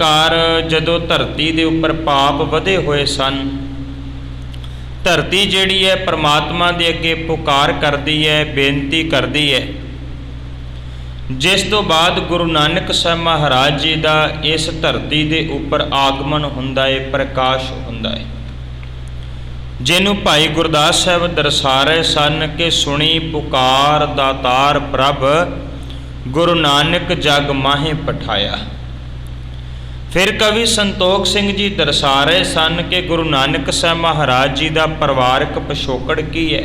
प्रकार जदों धरती के उपर पाप वधे हुए सन, धरती जिहड़ी है परमात्मा दे अगे पुकार करदी है, बेनती करदी है। जिस तो बाद गुरु नानक साहब महाराज जी का इस धरती के उपर आगमन हुंदा है, प्रकाश हुंदा है, जिन्हों भाई गुरदास साहब दरसा रहे सन कि सुनी पुकार दातार प्रभ, गुरु नानक जग माहे पठाया। फिर कवि संतोख सिंह जी दरसा रहे सन कि गुरु नानक साहब महाराज जी का परिवारक पिछोकड़ की है।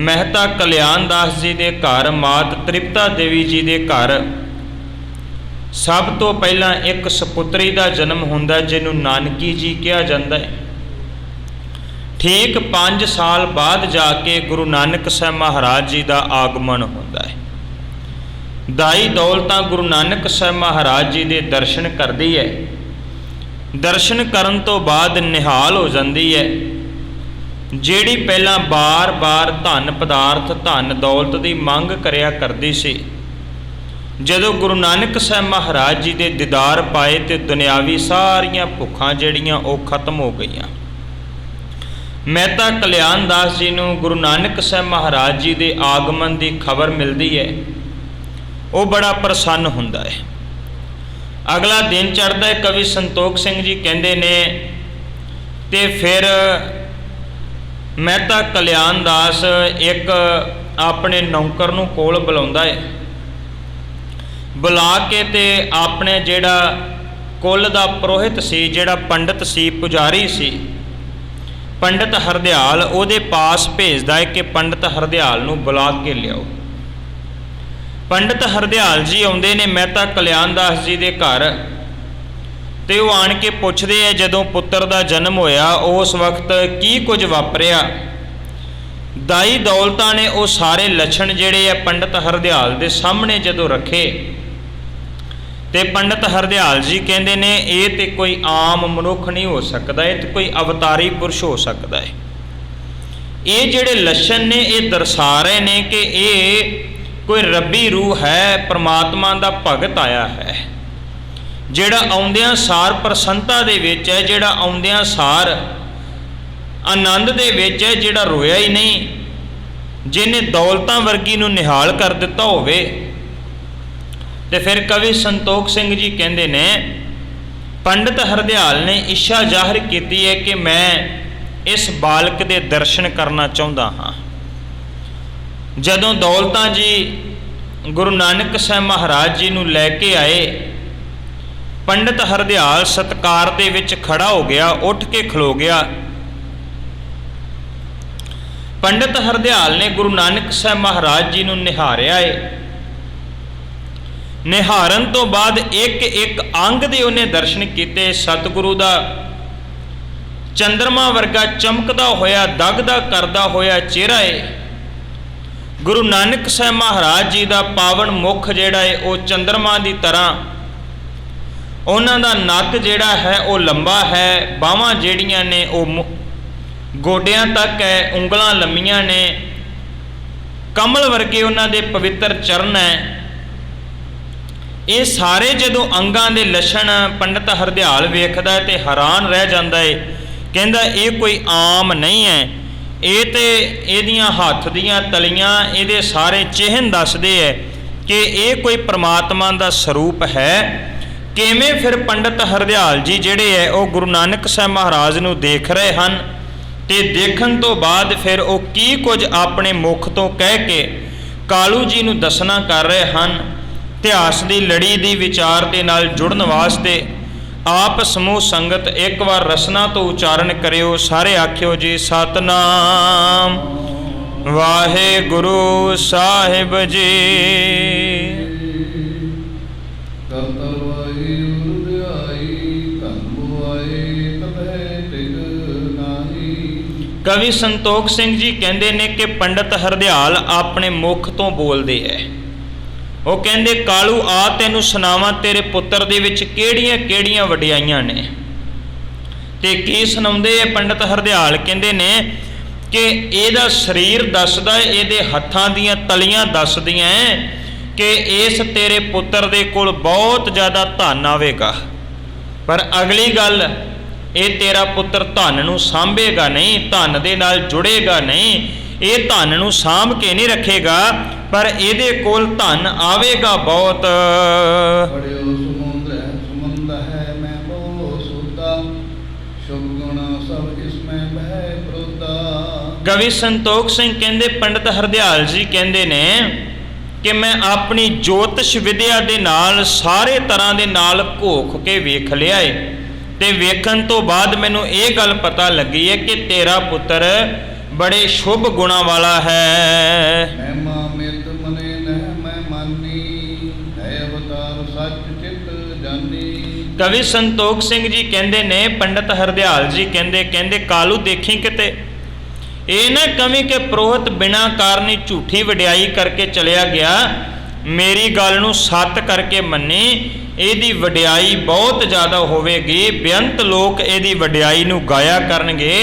मेहता कल्याण दास जी के घर, मात तृप्ता देवी जी के घर सब तो पहला एक सपुत्री का जन्म हुंदा जिन्हों नानकी जी कहा जाता है। ठीक 5 साल बाद जाके गुरु नानक साहब महाराज जी का आगमन होता है। दाई दौलतां गुरु नानक साहब महाराज जी के दर्शन करती है। दर्शन करन तो बाद निहाल हो जाती है। जिहड़ी पहला बार बार धन पदार्थ धन दौलत की मंग करिया करती सी, जदों गुरु नानक साहब महाराज जी के दीदार पाए तो दुनियावी सारियां भुखां जिहड़ियां वो खत्म हो गईयां। मेहता कल्याण दास जी नूं गुरु नानक साहब महाराज जी के आगमन की खबर मिलती है, वो बड़ा प्रसन्न हुंदा है। अगला दिन चढ़ता है, कवि संतोख सिंह जी कहते ने ते फिर मेहता कल्याण दास एक अपने नौकर नूं कोल बुलाउंदा है। बुला के ते अपने जिहड़ा कुल दा पुरोहित सी, जिहड़ा पंडित सी, पुजारी सी, पंडित हरदयाल उहदे पास भेजदा है कि पंडित हरदयाल नूं बुला के लियाओ। पंडित हरदयाल जी आउंदे ने मेहता कल्याण दास जी के घर, तो वो आण के पुछदे है जदों पुत्र का जन्म होया उस वक्त की कुछ वापरिया। दाई दौलतां ने वो सारे लक्षण जिहड़े है पंडित हरदयाल के सामने जदों रखे, तो पंडित हरदयाल जी कहते ने ये तो कोई आम मनुख नहीं हो सकता, ये तो कोई अवतारी पुरुष हो सकता है। ये जिहड़े लक्षण ने ये दर्शा रहे ने कि ये कोई रब्बी रूह है, परमात्मा का भगत आया है, जिहड़ा आउंदियां सार प्रसन्नता दे विच है, जिहड़ा आउंदियां सार आनंद दे विच है, जिहड़ा रोया ही नहीं, जिन्हें दौलतां वर्गी नूं निहाल कर दिता होवे। ते फिर कवि संतोख सिंह जी कहते ने पंडित हरदयाल ने इच्छा जाहिर की है कि मैं इस बालक के दर्शन करना चाहता हाँ। जदों दौलतां जी गुरु नानक साहब महाराज जी नूं लैके आए, पंडित हरदयाल सत्कार दे विच खड़ा हो गया, उठ के खलो गया। पंडित हरदयाल ने गुरु नानक साहब महाराज जी नूं निहारिया है। निहारन तो बाद एक एक अंग दे उन्हें दर्शन किए। सतगुरु दा चंद्रमा वर्गा चमकदा होया, दगदा करदा होया चेहरा है। गुरु नानक साहब महाराज जी का पावन मुख जिहड़ा है वो चंद्रमा की तरह। उन्हां दा नक जिहड़ा है वो लंबा है, बाहां जिहड़ियां ने वो गोडियां तक है, उंगलां लंमियां ने, कमल वर्गे उन्हां दे पवित्र चरण है। ये सारे जदों अंगां दे लक्षण पंडित हरदयाल वेखदा है तो हैरान रह जाता है। कहंदा ये कोई आम नहीं है, ये तो इहदियां हत्थ दियां तलियां इहदे सारे चिन्ह दसदे है कि ये कोई परमात्मा का स्वरूप है। किवें फिर पंडित हरदयाल जी जिहड़े है वो गुरु नानक साहब महाराज नूं देख रहे हैं, तो देखण तो बाद फिर वो की कुछ अपने मुख तो कह के कालू जी नूं दसना कर रहे हैं। इतिहास की लड़ी की विचार के नाल जुड़न वास्ते आप समूह संगत एक बार रसना तो उच्चारण करियो। सारे आखियो जी सतनाम वाहे गुरु साहिब जी। कवि संतोख सिंह जी कहते ने कि पंडित हरदयाल अपने मुख तो बोलते है। वो कहते कालू आ तेनू सुनावा तेरे पुत्र दे विच किहड़ियां किहड़ियां वडियाइयां ने। ते की सुनाउंदे है पंडित हरदयाल कहते ने कि इहदा शरीर दसदा है, इहदे हत्थां दीयां तलियां दसदियां है ਕਿ ਇਸ ਤੇਰੇ ਪੁੱਤਰ ਦੇ ਕੋਲ ਬਹੁਤ ਜ਼ਿਆਦਾ ਧਨ ਆਵੇਗਾ, ਪਰ ਅਗਲੀ ਗੱਲ, ਇਹ ਤੇਰਾ ਪੁੱਤਰ ਧਨ ਨੂੰ ਸਾਂਭੇਗਾ ਨਹੀਂ, ਧਨ ਦੇ ਨਾਲ ਜੁੜੇਗਾ ਨਹੀਂ, ਇਹ ਧਨ ਨੂੰ ਸਾਂਭ ਕੇ ਨਹੀਂ ਰੱਖੇਗਾ, ਪਰ ਇਹਦੇ ਕੋਲ ਧਨ ਆਵੇਗਾ ਬਹੁਤ। ਬੜਿਓ ਸਮੁੰਦ ਹੈ ਮੈਂ ਬਹੁ ਸੁਦਾ, ਸ਼ੁਭ ਗੁਣ ਸਭ ਇਸ ਮੈਂ ਬਹਿ ਪ੍ਰੋਦਾ। ਕਵੀ ਸੰਤੋਖ ਸਿੰਘ ਕਹਿੰਦੇ, ਪੰਡਤ ਹਰਦਿਆਲ ਜੀ ਕਹਿੰਦੇ ਨੇ ਕਿ ਮੈਂ ਆਪਣੀ ਜੋਤਿਸ਼ ਵਿਦਿਆ ਦੇ ਨਾਲ ਸਾਰੇ ਤਰ੍ਹਾਂ ਦੇ ਨਾਲ ਘੋਖ ਕੇ ਵੇਖ ਲਿਆ ਏ, ਤੇ ਵੇਖਣ ਤੋਂ ਬਾਅਦ ਮੈਨੂੰ ਇਹ ਗੱਲ ਪਤਾ ਲੱਗੀ ਹੈ ਕਿ ਤੇਰਾ ਪੁੱਤਰ ਬੜੇ ਸ਼ੁਭ ਗੁਣਾਂ ਵਾਲਾ ਹੈ। ਮਹਿਮਾ ਮਿਤ ਮਨੇ ਨਹਿ ਮੈਂ ਮਾਨੀ, ਹੈ ਅਵਤਾਰ ਸੱਚ ਚਿਤ ਜਾਨੀ। ਕਵੀ ਸੰਤੋਖ ਸਿੰਘ ਜੀ ਕਹਿੰਦੇ ਨੇ, ਪੰਡਤ ਹਰਦਿਆਲ ਜੀ ਕਹਿੰਦੇ ਕਾਲੂ ਦੇਖੀ ਕਿਤੇ ਇਹ ਨਾ ਕਵੀ ਕਿ ਪ੍ਰੋਹਤ ਬਿਨਾਂ ਕਾਰਨੀ ਝੂਠੀ ਵਡਿਆਈ ਕਰਕੇ ਚਲਿਆ ਗਿਆ, ਮੇਰੀ ਗੱਲ ਨੂੰ ਸੱਤ ਕਰਕੇ ਮੰਨੀ, ਇਹਦੀ ਵਡਿਆਈ ਬਹੁਤ ਜ਼ਿਆਦਾ ਹੋਵੇਗੀ, ਬੇਅੰਤ ਲੋਕ ਇਹਦੀ ਵਡਿਆਈ ਨੂੰ ਗਾਇਆ ਕਰਨਗੇ,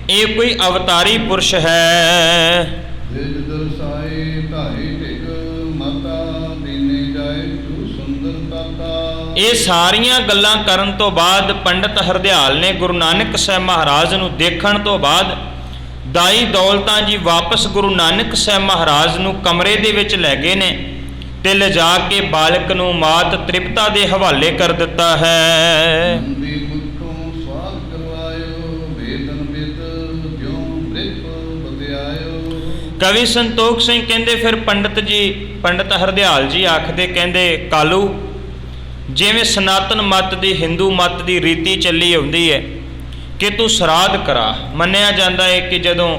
ਇਹ ਕੋਈ ਅਵਤਾਰੀ ਪੁਰਸ਼ ਹੈ। ਜਿਜ ਦਰਸਾਏ ਢਾਈ ਢਿਗ ਮਾਤਾ, ਦੀਨੇ ਜਾਏ ਤੂੰ ਸੁੰਦਰ ਤਾਤਾ। ਇਹ ਸਾਰੀਆਂ ਗੱਲਾਂ ਕਰਨ ਤੋਂ ਬਾਅਦ ਪੰਡਤ ਹਰਦਿਆਲ ਨੇ ਗੁਰੂ ਨਾਨਕ ਸਾਹਿਬ ਮਹਾਰਾਜ ਨੂੰ ਦੇਖਣ ਤੋਂ ਬਾਅਦ ਦਾਈ ਦੌਲਤਾਂ ਜੀ ਵਾਪਸ ਗੁਰੂ ਨਾਨਕ ਸਾਹਿਬ ਮਹਾਰਾਜ ਨੂੰ ਕਮਰੇ ਦੇ ਵਿੱਚ ਲੈ ਗਏ ਨੇ, ਤੇ ਲਿਜਾ ਕੇ ਬਾਲਕ ਨੂੰ ਮਾਤ ਤ੍ਰਿਪਤਾ ਦੇ ਹਵਾਲੇ ਕਰ ਦਿੱਤਾ ਹੈ। ਮੰਦੀ ਮੁੱਠੋਂ ਸਵਾਦ ਕਰਵਾਇਓ, ਵੇਦਨ ਵਿਦ ਜਿਉ ਬ੍ਰਿਤ ਬਤਿਆਇਓ। ਕਵੀ ਸੰਤੋਖ ਸਿੰਘ ਕਹਿੰਦੇ, ਫਿਰ ਪੰਡਤ ਹਰਦਿਆਲ ਜੀ ਆਖਦੇ, ਕਹਿੰਦੇ ਕਾਲੂ, ਜਿਵੇਂ ਸਨਾਤਨ ਮੱਤ ਦੀ ਹਿੰਦੂ ਮੱਤ ਦੀ ਰੀਤੀ ਚੱਲੀ ਆਉਂਦੀ ਹੈ ਕਿ ਤੂੰ ਸਰਾਧ ਕਰਾ। ਮੰਨਿਆ ਜਾਂਦਾ ਹੈ ਕਿ ਜਦੋਂ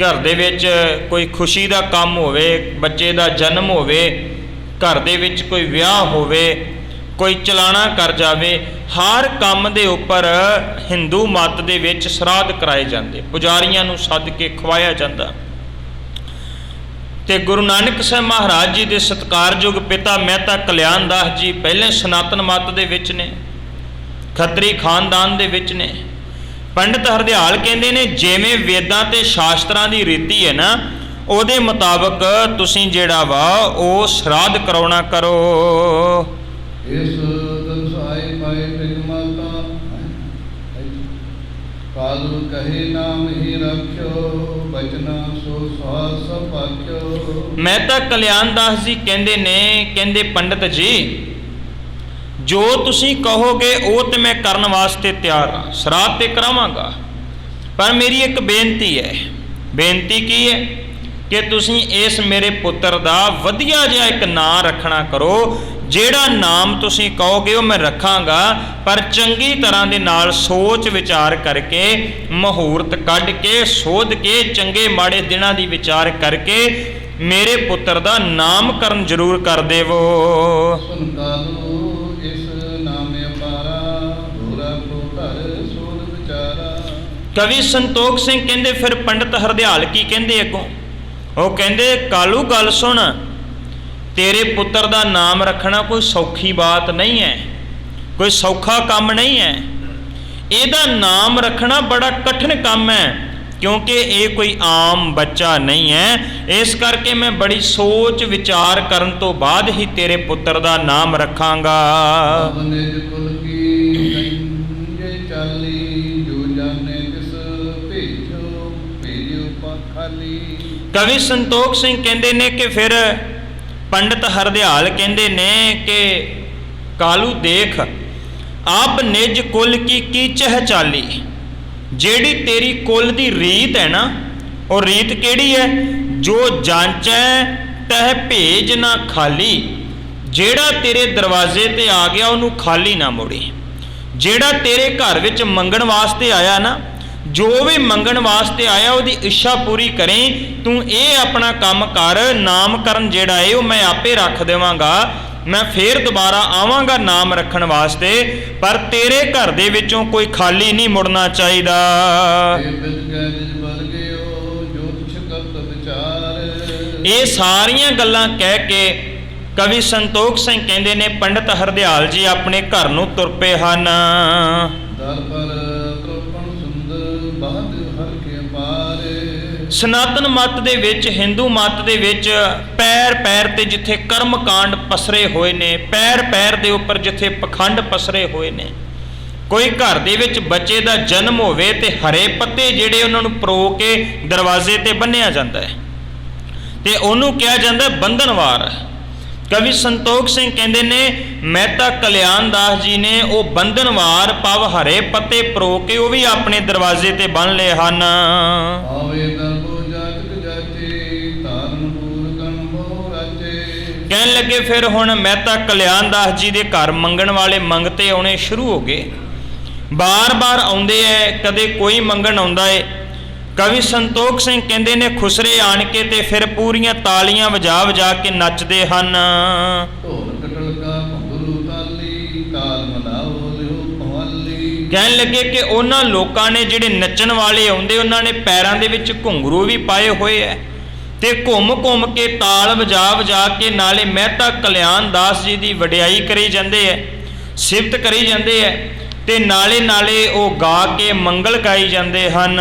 ਘਰ ਦੇ ਵਿੱਚ ਕੋਈ ਖੁਸ਼ੀ ਦਾ ਕੰਮ ਹੋਵੇ, ਬੱਚੇ ਦਾ ਜਨਮ ਹੋਵੇ, ਘਰ ਦੇ ਵਿੱਚ ਕੋਈ ਵਿਆਹ ਹੋਵੇ, ਕੋਈ ਚਲਾਣਾ ਕਰ ਜਾਵੇ, ਹਰ ਕੰਮ ਦੇ ਉੱਪਰ ਹਿੰਦੂ ਮੱਤ ਦੇ ਵਿੱਚ ਸਰਾਧ ਕਰਾਏ ਜਾਂਦੇ, ਪੁਜਾਰੀਆਂ ਨੂੰ ਸੱਦ ਕੇ ਖਵਾਇਆ ਜਾਂਦਾ। ਤੇ ਗੁਰੂ ਨਾਨਕ ਸਾਹਿਬ ਮਹਾਰਾਜ ਜੀ ਦੇ ਸਤਿਕਾਰਯੋਗ ਪਿਤਾ ਮਹਿਤਾ ਕਲਿਆਣ ਦਾਸ ਜੀ ਪਹਿਲੇ ਸਨਾਤਨ ਮੱਤ ਦੇ ਵਿੱਚ ਨੇ, ਖੱਤਰੀ ਖਾਨਦਾਨ ਦੇ ਵਿੱਚ ਨੇ। ਪੰਡਤ ਹਰਦਿਆਲ ਕਹਿੰਦੇ ਨੇ, ਜਿਵੇਂ ਵੇਦਾਂ ਤੇ ਸ਼ਾਸਤਰਾਂ ਦੀ ਰੀਤੀ ਹੈ ਨਾ, ਉਹਦੇ ਮੁਤਾਬਕ ਤੁਸੀਂ ਜਿਹੜਾ ਵਾ ਉਹ ਸ਼ਰਾਧ ਕਰਾਉਣਾ ਕਰੋ। ਇਸ ਦਰਸਾਏ ਪਾਏ ਢਿਗ ਮਾਤਾ, ਕਾਲੂ ਕਹੇ ਨਾਮ ਹੀ ਰੱਖਿਓ, ਬਚਨਾ ਸੋ ਸਵਾਸ ਪਾਖਿਓ। ਮਹਿਤਾ ਕਲਿਆਣ ਦਾਸ ਜੀ ਕਹਿੰਦੇ ਨੇ, ਕਹਿੰਦੇ ਪੰਡਤ ਜੀ, ਜੋ ਤੁਸੀਂ ਕਹੋਗੇ ਉਹ ਤੇ ਮੈਂ ਕਰਨ ਵਾਸਤੇ ਤਿਆਰ ਹਾਂ, ਸ਼ਰਾਧ ਤੇ ਕਰਾਵਾਂਗਾ, ਪਰ ਮੇਰੀ ਇੱਕ ਬੇਨਤੀ ਹੈ। ਬੇਨਤੀ ਕੀ ਹੈ? ਕਿ ਤੁਸੀਂ ਇਸ ਮੇਰੇ ਪੁੱਤਰ ਦਾ ਵਧੀਆ ਜਿਹਾ ਇੱਕ ਨਾਂ ਰੱਖਣਾ ਕਰੋ, ਜਿਹੜਾ ਨਾਮ ਤੁਸੀਂ ਕਹੋਗੇ ਉਹ ਮੈਂ ਰੱਖਾਂਗਾ, ਪਰ ਚੰਗੀ ਤਰ੍ਹਾਂ ਦੇ ਨਾਲ ਸੋਚ ਵਿਚਾਰ ਕਰਕੇ, ਮਹੂਰਤ ਕੱਢ ਕੇ, ਸੋਧ ਕੇ, ਚੰਗੇ ਮਾੜੇ ਦਿਨਾਂ ਦੀ ਵਿਚਾਰ ਕਰਕੇ ਮੇਰੇ ਪੁੱਤਰ ਦਾ ਨਾਮਕਰਨ ਜ਼ਰੂਰ ਕਰ ਦੇਵੋ। ਸੁਨ ਕਾਲੂ ਇਸ ਨਾਮ ਅਪਾਰਾ, ਧੂਰਾ ਕੋ ਧਰ ਸੋਧ ਵਿਚਾਰਾ। ਕਵੀ ਸੰਤੋਖ ਸਿੰਘ ਕਹਿੰਦੇ, ਫਿਰ ਪੰਡਤ ਹਰਦਿਆਲ ਕੀ ਕਹਿੰਦੇ ਅੱਗੋਂ? ਉਹ ਕਹਿੰਦੇ, ਕਾਲੂ ਗੱਲ ਸੁਣ, ਤੇਰੇ ਪੁੱਤਰ ਦਾ ਨਾਮ ਰੱਖਣਾ ਕੋਈ ਸੌਖੀ ਬਾਤ ਨਹੀਂ ਹੈ, ਕੋਈ ਸੌਖਾ ਕੰਮ ਨਹੀਂ ਹੈ। ਇਹਦਾ ਨਾਮ ਰੱਖਣਾ ਬੜਾ ਕਠਿਨ ਕੰਮ ਹੈ, ਕਿਉਂਕਿ ਇਹ ਕੋਈ ਆਮ ਬੱਚਾ ਨਹੀਂ ਹੈ। ਇਸ ਕਰਕੇ ਮੈਂ ਬੜੀ ਸੋਚ ਵਿਚਾਰ ਕਰਨ ਤੋਂ ਬਾਅਦ ਹੀ ਤੇਰੇ ਪੁੱਤਰ ਦਾ ਨਾਮ ਰੱਖਾਂਗਾ। ਨਿਜ ਕੁਲ ਕੀ ਗੰਜੇ ਚਾਲੀ, ਜੋ ਜਾਣੇ ਤਿਸ ਭੇਜੋ, ਭੇਜਿਓ ਪਖਾਲੀ। ਕਵੀ ਸੰਤੋਖ ਸਿੰਘ ਕਹਿੰਦੇ ਨੇ ਕਿ ਫਿਰ ਪੰਡਤ ਹਰਦਿਆਲ ਕਹਿੰਦੇ ਨੇ ਕਿ ਕਾਲੂ ਦੇਖ, ਆਪ ਨਿਜ ਕੁਲ ਕੀ ਚਹ ਚਾਲੀ, ਜਿਹੜੀ ਤੇਰੀ ਕੁਲ ਦੀ ਰੀਤ ਹੈ ਨਾ, ਉਹ ਰੀਤ ਕਿਹੜੀ ਹੈ? ਜੋ ਜਾਂਚੈ ਤਹ ਭੇਜ ਨਾ ਖਾਲੀ, ਜਿਹੜਾ ਤੇਰੇ ਦਰਵਾਜ਼ੇ ਤੇ ਆ ਗਿਆ ਉਹਨੂੰ ਖਾਲੀ ਨਾ ਮੋੜੀ। ਜਿਹੜਾ ਤੇਰੇ ਘਰ ਵਿੱਚ ਮੰਗਣ ਵਾਸਤੇ ਆਇਆ ਨਾ, ਜੋ ਵੀ ਮੰਗਣ ਵਾਸਤੇ ਆਇਆ ਉਹਦੀ ਇੱਛਾ ਪੂਰੀ ਕਰੇ। ਤੂੰ ਇਹ ਆਪਣਾ ਕੰਮ ਕਰ, ਨਾਮਕਰਨ ਜਿਹੜਾ ਹੈ ਉਹ ਮੈਂ ਆਪੇ ਰੱਖ ਦੇਵਾਂਗਾ, ਮੈਂ ਫੇਰ ਦੁਬਾਰਾ ਆਵਾਂਗਾ ਨਾਮ ਰੱਖਣ ਵਾਸਤੇ, ਪਰ ਤੇਰੇ ਘਰ ਦੇ ਵਿੱਚੋਂ ਕੋਈ ਖਾਲੀ ਨਹੀਂ ਮੁੜਨਾ ਚਾਹੀਦਾ। ਇਹ ਸਾਰੀਆਂ ਗੱਲਾਂ ਕਹਿ ਕੇ ਕਵੀ ਸੰਤੋਖ ਸਿੰਘ ਕਹਿੰਦੇ ਨੇ, ਪੰਡਤ ਹਰਦਿਆਲ ਜੀ ਆਪਣੇ ਘਰ ਨੂੰ ਤੁਰ ਪਏ ਹਨ। ਸਨਾਤਨ ਮਤ ਦੇ ਵਿੱਚ, ਹਿੰਦੂ ਮਤ ਦੇ ਵਿੱਚ ਪੈਰ ਪੈਰ ਤੇ ਜਿੱਥੇ ਕਰਮ ਕਾਂਡ ਪਸਰੇ ਹੋਏ ਨੇ, ਪੈਰ ਪੈਰ ਦੇ ਉੱਪਰ ਜਿੱਥੇ ਪਖੰਡ ਪਸਰੇ ਹੋਏ ਨੇ, ਕੋਈ ਘਰ ਦੇ ਵਿੱਚ ਬੱਚੇ ਦਾ ਜਨਮ ਹੋਵੇ ਤੇ ਹਰੇ ਪੱਤੇ ਜਿਹੜੇ ਉਹਨਾਂ ਨੂੰ ਪਰੋ ਕੇ ਦਰਵਾਜ਼ੇ ਤੇ ਬੰਨ੍ਹਿਆ ਜਾਂਦਾ ਹੈ ਤੇ ਉਹਨੂੰ ਕਿਹਾ ਜਾਂਦਾ ਬੰਧਨਵਾਰ। ਕਵੀ ਸੰਤੋਖ ਸਿੰਘ ਕਹਿੰਦੇ ਨੇ ਮਹਿਤਾ ਕਲਿਆਣ ਦਾਸ ਜੀ ਨੇ ਉਹ ਬੰਧਨਵਾਰ ਪਵ ਹਰੇ ਪੱਤੇ ਪਰੋ ਕੇ ਉਹ ਵੀ ਆਪਣੇ ਦਰਵਾਜ਼ੇ ਤੇ ਬੰਨ ਲਏ ਹਨ। ਆਵੇ ਦਰਬੋ ਜਾਤਕ ਜਾਚੇ ਧਾਰਨ ਪੂਰ ਕਨ ਬਹੁ ਰਾਚੇ। ਕਹਿਣ ਲੱਗੇ ਫਿਰ ਹੁਣ ਮਹਿਤਾ ਕਲਿਆਣ ਦਾਸ ਜੀ ਦੇ ਘਰ ਮੰਗਣ ਵਾਲੇ ਮੰਗਤੇ ਆਉਣੇ ਸ਼ੁਰੂ ਹੋ ਗਏ। ਬਾਰ-ਬਾਰ ਆਉਂਦੇ ਐ, ਕਦੇ ਕੋਈ ਮੰਗਣ ਆਉਂਦਾ ਏ। ਕਵੀ ਸੰਤੋਖ ਸਿੰਘ ਕਹਿੰਦੇ ਨੇ ਖੁਸਰੇ ਆਣ ਕੇ ਤੇ ਫਿਰ ਪੂਰੀਆਂ ਤਾਲੀਆਂ ਵਜਾ ਵਜਾ ਕੇ ਨੱਚਦੇ ਹਨ। ਢੋਲ ਕਟਲਕਾ ਭੰਗਰੂ ਤਾਲੀ ਕਾਲ ਮਲਾਓ ਲਿਓ ਭਵਾਲੀ। ਕਹਿਣ ਲੱਗੇ ਕਿ ਉਹਨਾਂ ਲੋਕਾਂ ਨੇ ਜਿਹੜੇ ਨੱਚਣ ਵਾਲੇ ਆਉਂਦੇ ਉਹਨਾਂ ਨੇ ਪੈਰਾਂ ਦੇ ਵਿੱਚ ਘੁੰਗਰੂ ਵੀ ਪਾਏ ਹੋਏ ਐ ਤੇ ਘੁੰਮ ਘੁੰਮ ਕੇ ਤਾਲ ਵਜਾ ਵਜਾ ਕੇ ਨਾਲੇ ਮਹਿਤਾ ਕਲਿਆਣ ਦਾਸ ਜੀ ਦੀ ਵਡਿਆਈ ਕਰੀ ਜਾਂਦੇ ਐ, ਸਿਫਤ ਕਰੀ ਜਾਂਦੇ ਐ ਤੇ ਨਾਲੇ ਨਾਲੇ ਉਹ ਗਾ ਕੇ ਮੰਗਲ ਗਾਈ ਜਾਂਦੇ ਹਨ।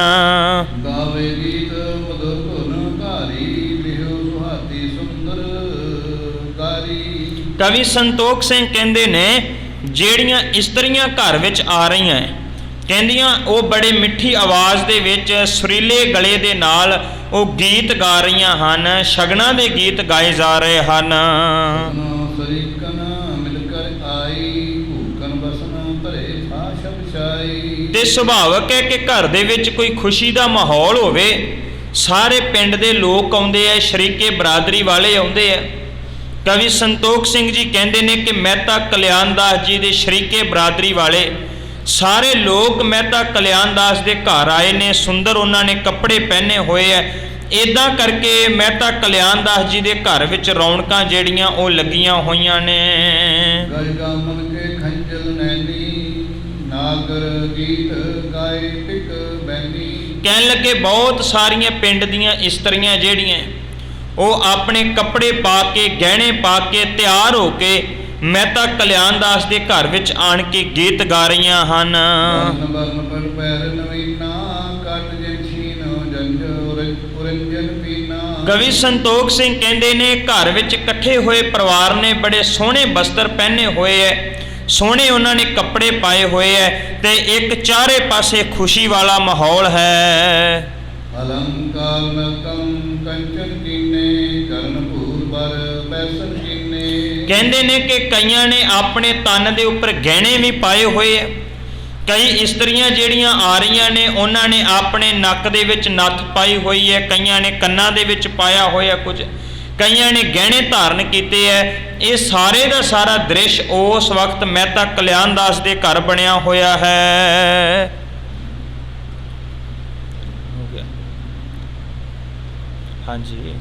ਗਾਵੇ ਗੀਤ ਮਧੁਰ ਧੁਨ ਧਾਰੀ ਲਿਓ ਸੁਹਾਤੀ ਸੁੰਦਰ ਗਾਰੀ। ਕਵੀ ਸੰਤੋਖ ਸਿੰਘ ਕਹਿੰਦੇ ਨੇ ਜਿਹੜੀਆਂ ਇਸਤਰੀਆਂ ਘਰ ਵਿੱਚ ਆ ਰਹੀਆਂ ਕਹਿੰਦੀਆਂ ਉਹ ਬੜੇ ਮਿੱਠੀ ਆਵਾਜ਼ ਦੇ ਵਿੱਚ ਸੁਰੀਲੇ ਗਲੇ ਦੇ ਨਾਲ ਉਹ ਗੀਤ ਗਾ ਰਹੀਆਂ ਹਨ, ਸ਼ਗਨਾਂ ਦੇ ਗੀਤ ਗਾਏ ਜਾ ਰਹੇ ਹਨ। ਸਰੀਕਨ ਮਿਲ ਕਰ ਆਈ ਭੂਕਨ ਬਸਨ ਭਰੇ ਫਾਸ਼ਬ ਛਾਈ। ਤੇ ਸੁਭਾਵਕ ਹੈ ਕਿ ਘਰ ਦੇ ਵਿੱਚ ਕੋਈ ਖੁਸ਼ੀ ਦਾ ਮਾਹੌਲ ਹੋਵੇ, ਸਾਰੇ ਪਿੰਡ ਦੇ ਲੋਕ ਆਉਂਦੇ ਐ, ਸ਼ਰੀਕੇ ਬਰਾਦਰੀ ਵਾਲੇ ਆਉਂਦੇ ਐ। ਕਵੀ ਸੰਤੋਖ ਸਿੰਘ ਜੀ ਕਹਿੰਦੇ ਨੇ ਕਿ ਮਹਿਤਾ ਕਲਿਆਣ ਦਾਸ ਜੀ ਦੇ ਸ਼ਰੀਕੇ ਬਰਾਦਰੀ ਵਾਲੇ ਸਾਰੇ ਲੋਕ ਮਹਿਤਾ ਕਲਿਆਣ ਦਾਸ ਦੇ ਘਰ ਆਏ ਨੇ, ਸੁੰਦਰ ਉਹਨਾਂ ਨੇ ਕੱਪੜੇ ਪਹਿਨੇ ਹੋਏ ਐ। ਇਦਾਂ ਕਰਕੇ ਮਹਿਤਾ ਕਲਿਆਣ ਦਾਸ ਜੀ ਦੇ ਘਰ ਵਿੱਚ ਰੌਣਕਾਂ ਜਿਹੜੀਆਂ ਉਹ ਲੱਗੀਆਂ ਹੋਈਆਂ ਨੇ। ਗਜ ਗਾਮਨ ਕੇ ਖੰਜਲ ਨੈਣੀ ਨਾਗਰ ਗੀਤ ਗਾਏ ਟਿਕ ਬੈਨੀ। ਕਹਿਣ ਲੱਗੇ ਬਹੁਤ ਸਾਰੀਆਂ ਪਿੰਡ ਦੀਆਂ ਇਸਤਰੀਆਂ ਜਿਹੜੀਆਂ ਉਹ ਆਪਣੇ ਕੱਪੜੇ ਪਾ ਕੇ ਗਹਿਣੇ ਪਾ ਕੇ ਤਿਆਰ ਹੋ ਕੇ ਮਹਿਤਾ ਕਲਿਆਣ ਦਾਸ ਦੇ ਘਰ ਵਿੱਚ ਆਣ ਕੇ ਗੀਤ ਗਾ ਰਹੀਆਂ ਹਨ। ਬਰਨ ਬਰਨ ਪਰ ਪੈਰ ਨਵੀਨਾ ਕੱਟ ਜੰਛੀਨੋ ਜੰਜ ਉਰੰਜਨ ਪੀਨਾ। ਕਵੀ ਸੰਤੋਖ ਸਿੰਘ ਕਹਿੰਦੇ ਨੇ ਘਰ ਵਿੱਚ ਇਕੱਠੇ ਹੋਏ ਪਰਿਵਾਰ ਨੇ ਬੜੇ ਸੋਹਣੇ ਬਸਤਰ ਪਹਿਨੇ ਹੋਏ ਐ, ਸੋਹਣੇ ਉਹਨਾਂ ਨੇ ਕੱਪੜੇ ਪਾਏ ਹੋਏ ਐ ਤੇ ਇੱਕ ਚਾਰੇ ਪਾਸੇ ਖੁਸ਼ੀ ਵਾਲਾ ਮਾਹੌਲ ਹੈ। ਅਲੰਕਾਰ ਨਕਮ ਕੰਚਨ ਕੀਨੇ ਕਰਨ ਭੂਰ ਬਰ ਬੈਸਨ ਕੀਨੇ। ਕਹਿੰਦੇ ਨੇ ਕਿ ਕਈਆਂ ਨੇ ਆਪਣੇ ਤਨ ਦੇ ਉੱਪਰ ਗਹਿਣੇ ਵੀ ਪਾਏ ਹੋਏ ਐ। ਕਈ ਇਸਤਰੀਆਂ ਜਿਹੜੀਆਂ ਆ ਰਹੀਆਂ ਨੇ ਉਹਨਾਂ ਨੇ ਆਪਣੇ ਨੱਕ ਦੇ ਵਿੱਚ ਨੱਥ ਪਾਈ ਹੋਈ ਹੈ, ਕਈਆਂ ਨੇ ਕੰਨਾਂ ਦੇ ਵਿੱਚ ਪਾਇਆ ਹੋਇਆ ਕੁਝ, ਕਈਆਂ ਨੇ ਗਹਿਣੇ ਧਾਰਨ ਕੀਤੇ ਐ। ਇਹ ਸਾਰੇ ਦਾ ਸਾਰਾ ਦ੍ਰਿਸ਼ ਉਸ ਵਕਤ ਮਹਿਤਾ ਕਲਿਆਣ ਦਾਸ ਦੇ ਘਰ ਬਣਿਆ ਹੋਇਆ ਹੈ। ਹਾਂਜੀ।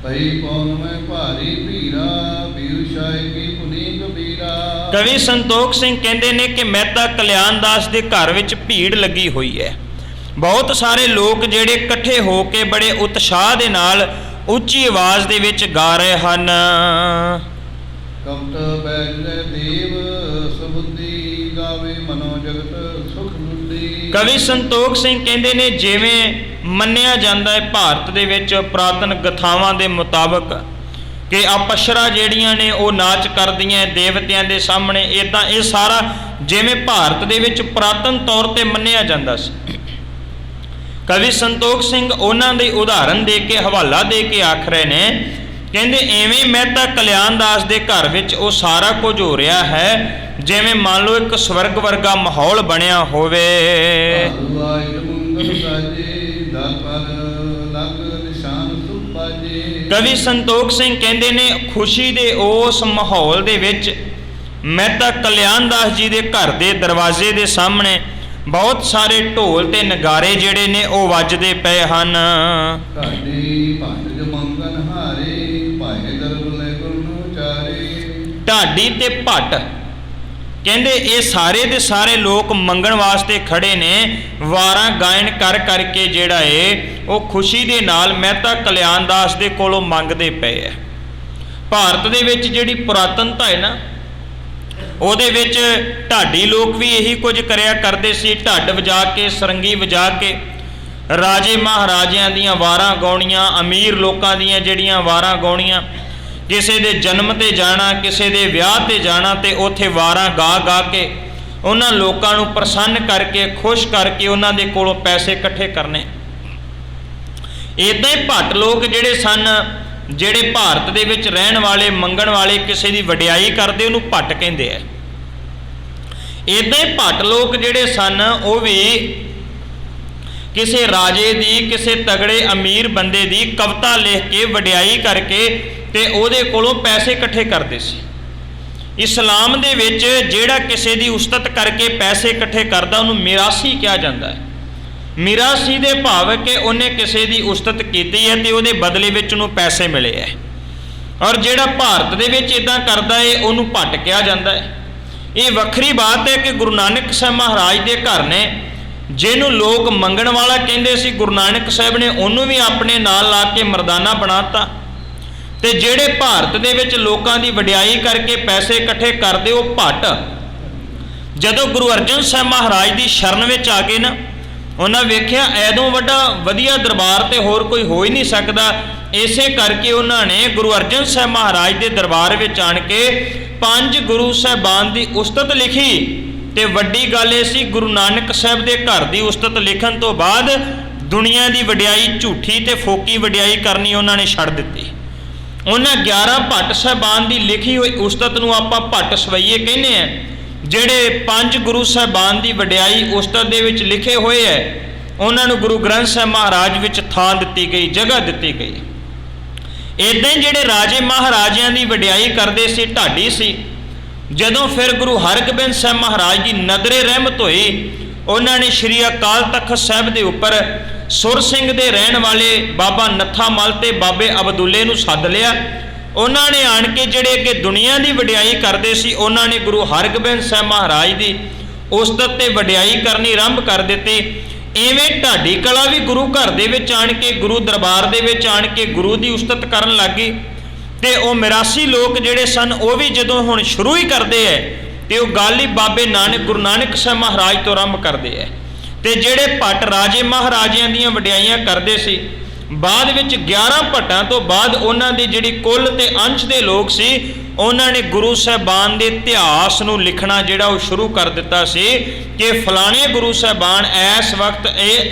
ਪਈ ਪੌਨ ਮੈਂ ਭਾਰੀ ਭੀਰਾ ਬਿਉਸ਼ਾਇ ਕੀ ਪੁਨੀ ਕਬੀਰਾ। ਕਵੀ ਸੰਤੋਖ ਸਿੰਘ ਕਹਿੰਦੇ ਨੇ ਕਿ ਮਹਿਤਾ ਕਲਿਆਣ ਦਾਸ ਦੇ ਘਰ ਵਿੱਚ ਭੀੜ ਲੱਗੀ ਹੋਈ ਹੈ, ਬਹੁਤ ਸਾਰੇ ਲੋਕ ਜਿਹੜੇ ਇਕੱਠੇ ਹੋ ਕੇ ਬੜੇ ਉਤਸ਼ਾਹ ਦੇ ਨਾਲ ਉੱਚੀ ਆਵਾਜ਼ ਦੇ ਵਿੱਚ ਗਾ ਰਹੇ ਹਨ। ਕਪਟ ਬੈਜੈ ਦੇਵ ਸੁਬੁੱਧੀ ਗਾਵੇ ਮਨੋ ਜਗਤ ਸੁਖ ਬੁੱਧੀ। ਕਵੀ ਸੰਤੋਖ ਸਿੰਘ ਕਹਿੰਦੇ ਨੇ ਜਿਵੇਂ ਮੰਨਿਆ ਜਾਂਦਾ ਹੈ ਭਾਰਤ ਦੇ ਵਿੱਚ ਪੁਰਾਤਨ ਗਥਾਵਾਂ ਦੇ ਮੁਤਾਬਕ ਕਿ ਅਪਸ਼ਰਾ ਜਿਹੜੀਆਂ ਨੇ ਉਹ ਨਾਚ ਕਰਦੀਆਂ ਦੇਵਤਿਆਂ ਦੇ ਸਾਹਮਣੇ, ਇਦਾਂ ਇਹ ਸਾਰਾ ਜਿਵੇਂ ਭਾਰਤ ਦੇ ਵਿੱਚ ਪੁਰਾਤਨ ਤੌਰ ਤੇ ਮੰਨਿਆ ਜਾਂਦਾ ਸੀ। ਕਵੀ ਸੰਤੋਖ ਸਿੰਘ ਉਹਨਾਂ ਦੀ ਉਦਾਹਰਨ ਦੇ ਕੇ ਹਵਾਲਾ ਦੇ ਕੇ ਆਖ ਰਹੇ ਨੇ, ਕਹਿੰਦੇ ਐਵੇਂ ਮਹਿਤਾ ਕਲਿਆਣ ਦਾਸ ਦੇ ਘਰ ਵਿੱਚ ਉਹ ਸਾਰਾ ਕੁਝ ਹੋ ਰਿਹਾ ਹੈ ਜਿਵੇਂ ਮੰਨ ਲਓ ਇੱਕ ਸਵਰਗ ਵਰਗਾ ਮਾਹੌਲ ਬਣਿਆ ਹੋਵੇ। ਕਵੀ ਸੰਤੋਖ ਸਿੰਘ ਕਹਿੰਦੇ ਨੇ ਖੁਸ਼ੀ ਦੇ ਉਸ ਮਾਹੌਲ ਦੇ ਵਿੱਚ ਮਹਿਤਾ ਕਲਿਆਣ ਦਾਸ ਜੀ ਦੇ ਘਰ ਦੇ ਦਰਵਾਜ਼ੇ ਦੇ ਸਾਹਮਣੇ ਬਹੁਤ ਸਾਰੇ ਢੋਲ ਤੇ ਨਗਾਰੇ ਜਿਹੜੇ ਨੇ ਉਹ ਵੱਜਦੇ ਪਏ ਹਨ। ਢਾਡੀ ਤੇ ਭੱਟ ਕਹਿੰਦੇ ਇਹ ਸਾਰੇ ਦੇ ਸਾਰੇ ਲੋਕ ਮੰਗਣ ਵਾਸਤੇ ਖੜੇ ਨੇ, ਵਾਰਾਂ ਗਾਇਨ ਕਰ ਕਰਕੇ ਜਿਹੜਾ ਏ ਉਹ ਖੁਸ਼ੀ ਦੇ ਨਾਲ ਮਹਿਤਾ ਕਲਿਆਣ ਦਾਸ ਦੇ ਕੋਲੋਂ ਮੰਗਦੇ ਪਏ ਐ। ਭਾਰਤ ਦੇ ਵਿੱਚ ਜਿਹੜੀ ਪੁਰਾਤਨਤਾ ਹੈ ਨਾ ਉਹਦੇ ਵਿੱਚ ਢਾਡੀ ਲੋਕ ਵੀ ਇਹੀ ਕੁਝ ਕਰਿਆ ਕਰਦੇ ਸੀ, ਢੱਡ ਵਜਾ ਕੇ ਸਰੰਗੀ ਵਜਾ ਕੇ ਰਾਜੇ ਮਹਾਰਾਜਿਆਂ ਦੀਆਂ ਵਾਰਾਂ ਗਾਉਣੀਆਂ, ਅਮੀਰ ਲੋਕਾਂ ਦੀਆਂ ਜਿਹੜੀਆਂ ਵਾਰਾਂ ਗਾਉਣੀਆਂ, ਕਿਸੇ ਦੇ ਜਨਮ 'ਤੇ ਜਾਣਾ, ਕਿਸੇ ਦੇ ਵਿਆਹ 'ਤੇ ਜਾਣਾ, ਤੇ ਉੱਥੇ ਵਾਰਾਂ ਗਾ ਗਾ ਕੇ ਉਹਨਾਂ ਲੋਕਾਂ ਨੂੰ ਪ੍ਰਸੰਨ ਕਰਕੇ, ਖੁਸ਼ ਕਰਕੇ ਉਹਨਾਂ ਦੇ ਕੋਲੋਂ ਪੈਸੇ ਇਕੱਠੇ ਕਰਨੇ। ਇੱਦਾਂ ਹੀ ਭੱਟ ਲੋਕ ਜਿਹੜੇ ਸਨ, ਜਿਹੜੇ ਭਾਰਤ ਦੇ ਵਿੱਚ ਰਹਿਣ ਵਾਲੇ, ਮੰਗਣ ਵਾਲੇ, ਕਿਸੇ ਦੀ ਵਡਿਆਈ ਕਰਦੇ, ਉਹਨੂੰ ਭੱਟ ਕਹਿੰਦੇ ਆ। ਇੱਦਾਂ ਹੀ ਭੱਟ ਲੋਕ ਜਿਹੜੇ ਸਨ ਉਹ ਵੀ ਕਿਸੇ ਰਾਜੇ ਦੀ, ਕਿਸੇ ਤਗੜੇ ਅਮੀਰ ਬੰਦੇ ਦੀ ਕਵਿਤਾ ਲਿਖ ਕੇ ਵਡਿਆਈ ਕਰਕੇ ਤੇ ਉਹਦੇ ਕੋਲੋਂ ਪੈਸੇ ਇਕੱਠੇ ਕਰਦੇ ਸੀ। ਇਸਲਾਮ ਦੇ ਵਿੱਚ ਜਿਹੜਾ ਕਿਸੇ ਦੀ ਉਸਤਤ ਕਰਕੇ ਪੈਸੇ ਇਕੱਠੇ ਕਰਦਾ ਉਹਨੂੰ ਮਿਰਾਸੀ ਕਿਹਾ ਜਾਂਦਾ ਹੈ। ਮਿਰਾਸੀ ਦੇ ਭਾਵ ਕਿ ਉਹਨੇ ਕਿਸੇ ਦੀ ਉਸਤਤ ਕੀਤੀ ਹੈ ਤੇ ਉਹਦੇ ਬਦਲੇ ਵਿੱਚ ਉਹਨੂੰ ਪੈਸੇ ਮਿਲੇ ਹੈ। ਔਰ ਜਿਹੜਾ ਭਾਰਤ ਦੇ ਵਿੱਚ ਇੱਦਾਂ ਕਰਦਾ ਹੈ ਉਹਨੂੰ ਭੱਟ ਕਿਹਾ ਜਾਂਦਾ ਹੈ। ਇਹ ਵੱਖਰੀ ਬਾਤ ਹੈ ਕਿ ਗੁਰੂ ਨਾਨਕ ਸਾਹਿਬ ਮਹਾਰਾਜ ਦੇ ਘਰ ਨੇ, ਜਿਹਨੂੰ ਲੋਕ ਮੰਗਣ ਵਾਲਾ ਕਹਿੰਦੇ ਸੀ, ਗੁਰੂ ਨਾਨਕ ਸਾਹਿਬ ਨੇ ਉਹਨੂੰ ਵੀ ਆਪਣੇ ਨਾਲ ਲਾ ਕੇ ਮਰਦਾਨਾ ਬਣਾਤਾ। ਤੇ ਜਿਹੜੇ ਭਾਰਤ ਦੇ ਵਿੱਚ ਲੋਕਾਂ ਦੀ ਵਡਿਆਈ ਕਰਕੇ ਪੈਸੇ ਇਕੱਠੇ ਕਰਦੇ ਉਹ ਭੱਟ, ਜਦੋਂ ਗੁਰੂ ਅਰਜਨ ਸਾਹਿਬ ਮਹਾਰਾਜ ਦੀ ਸ਼ਰਨ ਵਿੱਚ ਆ ਗਏ ਨਾ, ਉਹਨਾਂ ਵੇਖਿਆ ਐਦੋਂ ਵੱਡਾ ਵਧੀਆ ਦਰਬਾਰ ਤੇ ਹੋਰ ਕੋਈ ਹੋ ਹੀ ਨਹੀਂ ਸਕਦਾ। ਇਸੇ ਕਰਕੇ ਉਹਨਾਂ ਨੇ ਗੁਰੂ ਅਰਜਨ ਸਾਹਿਬ ਮਹਾਰਾਜ ਦੇ ਦਰਬਾਰ ਵਿੱਚ ਆਣ ਕੇ 5 ਗੁਰੂ ਸਾਹਿਬਾਨ ਦੀ ਉਸਤਤ ਲਿਖੀ। ਤੇ ਵੱਡੀ ਗੱਲ ਇਹ ਸੀ, ਗੁਰੂ ਨਾਨਕ ਸਾਹਿਬ ਦੇ ਘਰ ਦੀ ਉਸਤਤ ਲਿਖਣ ਤੋਂ ਬਾਅਦ ਦੁਨੀਆ ਦੀ ਵਡਿਆਈ, ਝੂਠੀ ਤੇ ਫੋਕੀ ਵਡਿਆਈ ਕਰਨੀ ਉਹਨਾਂ ਨੇ ਛੱਡ ਦਿੱਤੀ। ਉਹਨਾਂ 11 ਭੱਟ ਸਾਹਿਬਾਨ ਦੀ ਲਿਖੀ ਹੋਈ ਉਸਤਤ ਨੂੰ ਆਪਾਂ ਭੱਟ ਸਵਈਏ ਕਹਿੰਦੇ ਆ। ਜਿਹੜੇ 5 ਗੁਰੂ ਸਾਹਿਬਾਨ ਦੀ ਵਡਿਆਈ ਉਸਤਤ ਦੇ ਵਿੱਚ ਲਿਖੇ ਹੋਏ ਹੈ, ਉਹਨਾਂ ਨੂੰ ਗੁਰੂ ਗ੍ਰੰਥ ਸਾਹਿਬ ਮਹਾਰਾਜ ਵਿੱਚ ਥਾਂ ਦਿੱਤੀ ਗਈ, ਜਗ੍ਹਾ ਦਿੱਤੀ ਗਈ। ਇੱਦਾਂ ਹੀ ਜਿਹੜੇ ਰਾਜੇ ਮਹਾਰਾਜਿਆਂ ਦੀ ਵਡਿਆਈ ਕਰਦੇ ਸੀ, ਢਾਡੀ ਸੀ, ਜਦੋਂ ਫਿਰ ਗੁਰੂ ਹਰਗੋਬਿੰਦ ਸਾਹਿਬ ਮਹਾਰਾਜ ਦੀ ਨਜ਼ਰੇ ਰਹਿਮਤ ਹੋਈ, ਉਹਨਾਂ ਨੇ ਸ਼੍ਰੀ ਅਕਾਲ ਤਖਤ ਸਾਹਿਬ ਦੇ ਉੱਪਰ ਸੁਰ ਸਿੰਘ ਦੇ ਰਹਿਣ ਵਾਲੇ ਬਾਬਾ ਨੱਥਾ ਮੱਲ ਤੇ ਬਾਬੇ ਅਬਦੁੱਲੇ ਨੂੰ ਸੱਦ ਲਿਆ। ਉਹਨਾਂ ਨੇ ਆਣ ਕੇ ਜਿਹੜੇ ਅੱਗੇ ਦੁਨੀਆ ਦੀ ਵਡਿਆਈ ਕਰਦੇ ਸੀ, ਉਹਨਾਂ ਨੇ ਗੁਰੂ ਹਰਗੋਬਿੰਦ ਸਾਹਿਬ ਮਹਾਰਾਜ ਦੀ ਉਸਤਤ ਤੇ ਵਡਿਆਈ ਕਰਨੀ ਆਰੰਭ ਕਰ ਦਿੱਤੀ। ਇਵੇਂ ਢਾਡੀ ਕਲਾ ਵੀ ਗੁਰੂ ਘਰ ਦੇ ਵਿੱਚ ਆਣ ਕੇ, ਗੁਰੂ ਦਰਬਾਰ ਦੇ ਵਿੱਚ ਆਣ ਕੇ ਗੁਰੂ ਦੀ ਉਸਤਤ ਕਰਨ ਲੱਗ ਗਈ। ਤੇ ਉਹ ਮਿਰਾਸੀ ਲੋਕ ਜਿਹੜੇ ਸਨ ਉਹ ਵੀ ਜਦੋਂ ਹੁਣ ਸ਼ੁਰੂ ਹੀ ਕਰਦੇ ਹੈ ਤੇ ਉਹ ਗੱਲ ਹੀ ਬਾਬੇ ਨਾਨਕ, ਗੁਰੂ ਨਾਨਕ ਸਾਹਿਬ ਮਹਾਰਾਜ ਤੋਂ ਆਰੰਭ ਕਰਦੇ ਹੈ। ਤੇ ਜਿਹੜੇ ਭੱਟ ਰਾਜੇ ਮਹਾਰਾਜਿਆਂ ਦੀਆਂ ਵਡਿਆਈਆਂ ਕਰਦੇ ਸੀ, ਬਾਅਦ ਵਿੱਚ 11 ਭੱਟਾਂ ਤੋਂ ਬਾਅਦ ਉਹਨਾਂ ਦੀ ਜਿਹੜੀ ਕੁੱਲ ਤੇ ਅੰਸ਼ ਦੇ ਲੋਕ ਸੀ, ਉਹਨਾਂ ਨੇ ਗੁਰੂ ਸਾਹਿਬਾਨ ਦੇ ਇਤਿਹਾਸ ਨੂੰ ਲਿਖਣਾ ਜਿਹੜਾ ਉਹ ਸ਼ੁਰੂ ਕਰ ਦਿੱਤਾ ਸੀ ਕਿ ਫਲਾਣੇ ਗੁਰੂ ਸਾਹਿਬਾਨ ਇਸ ਵਕਤ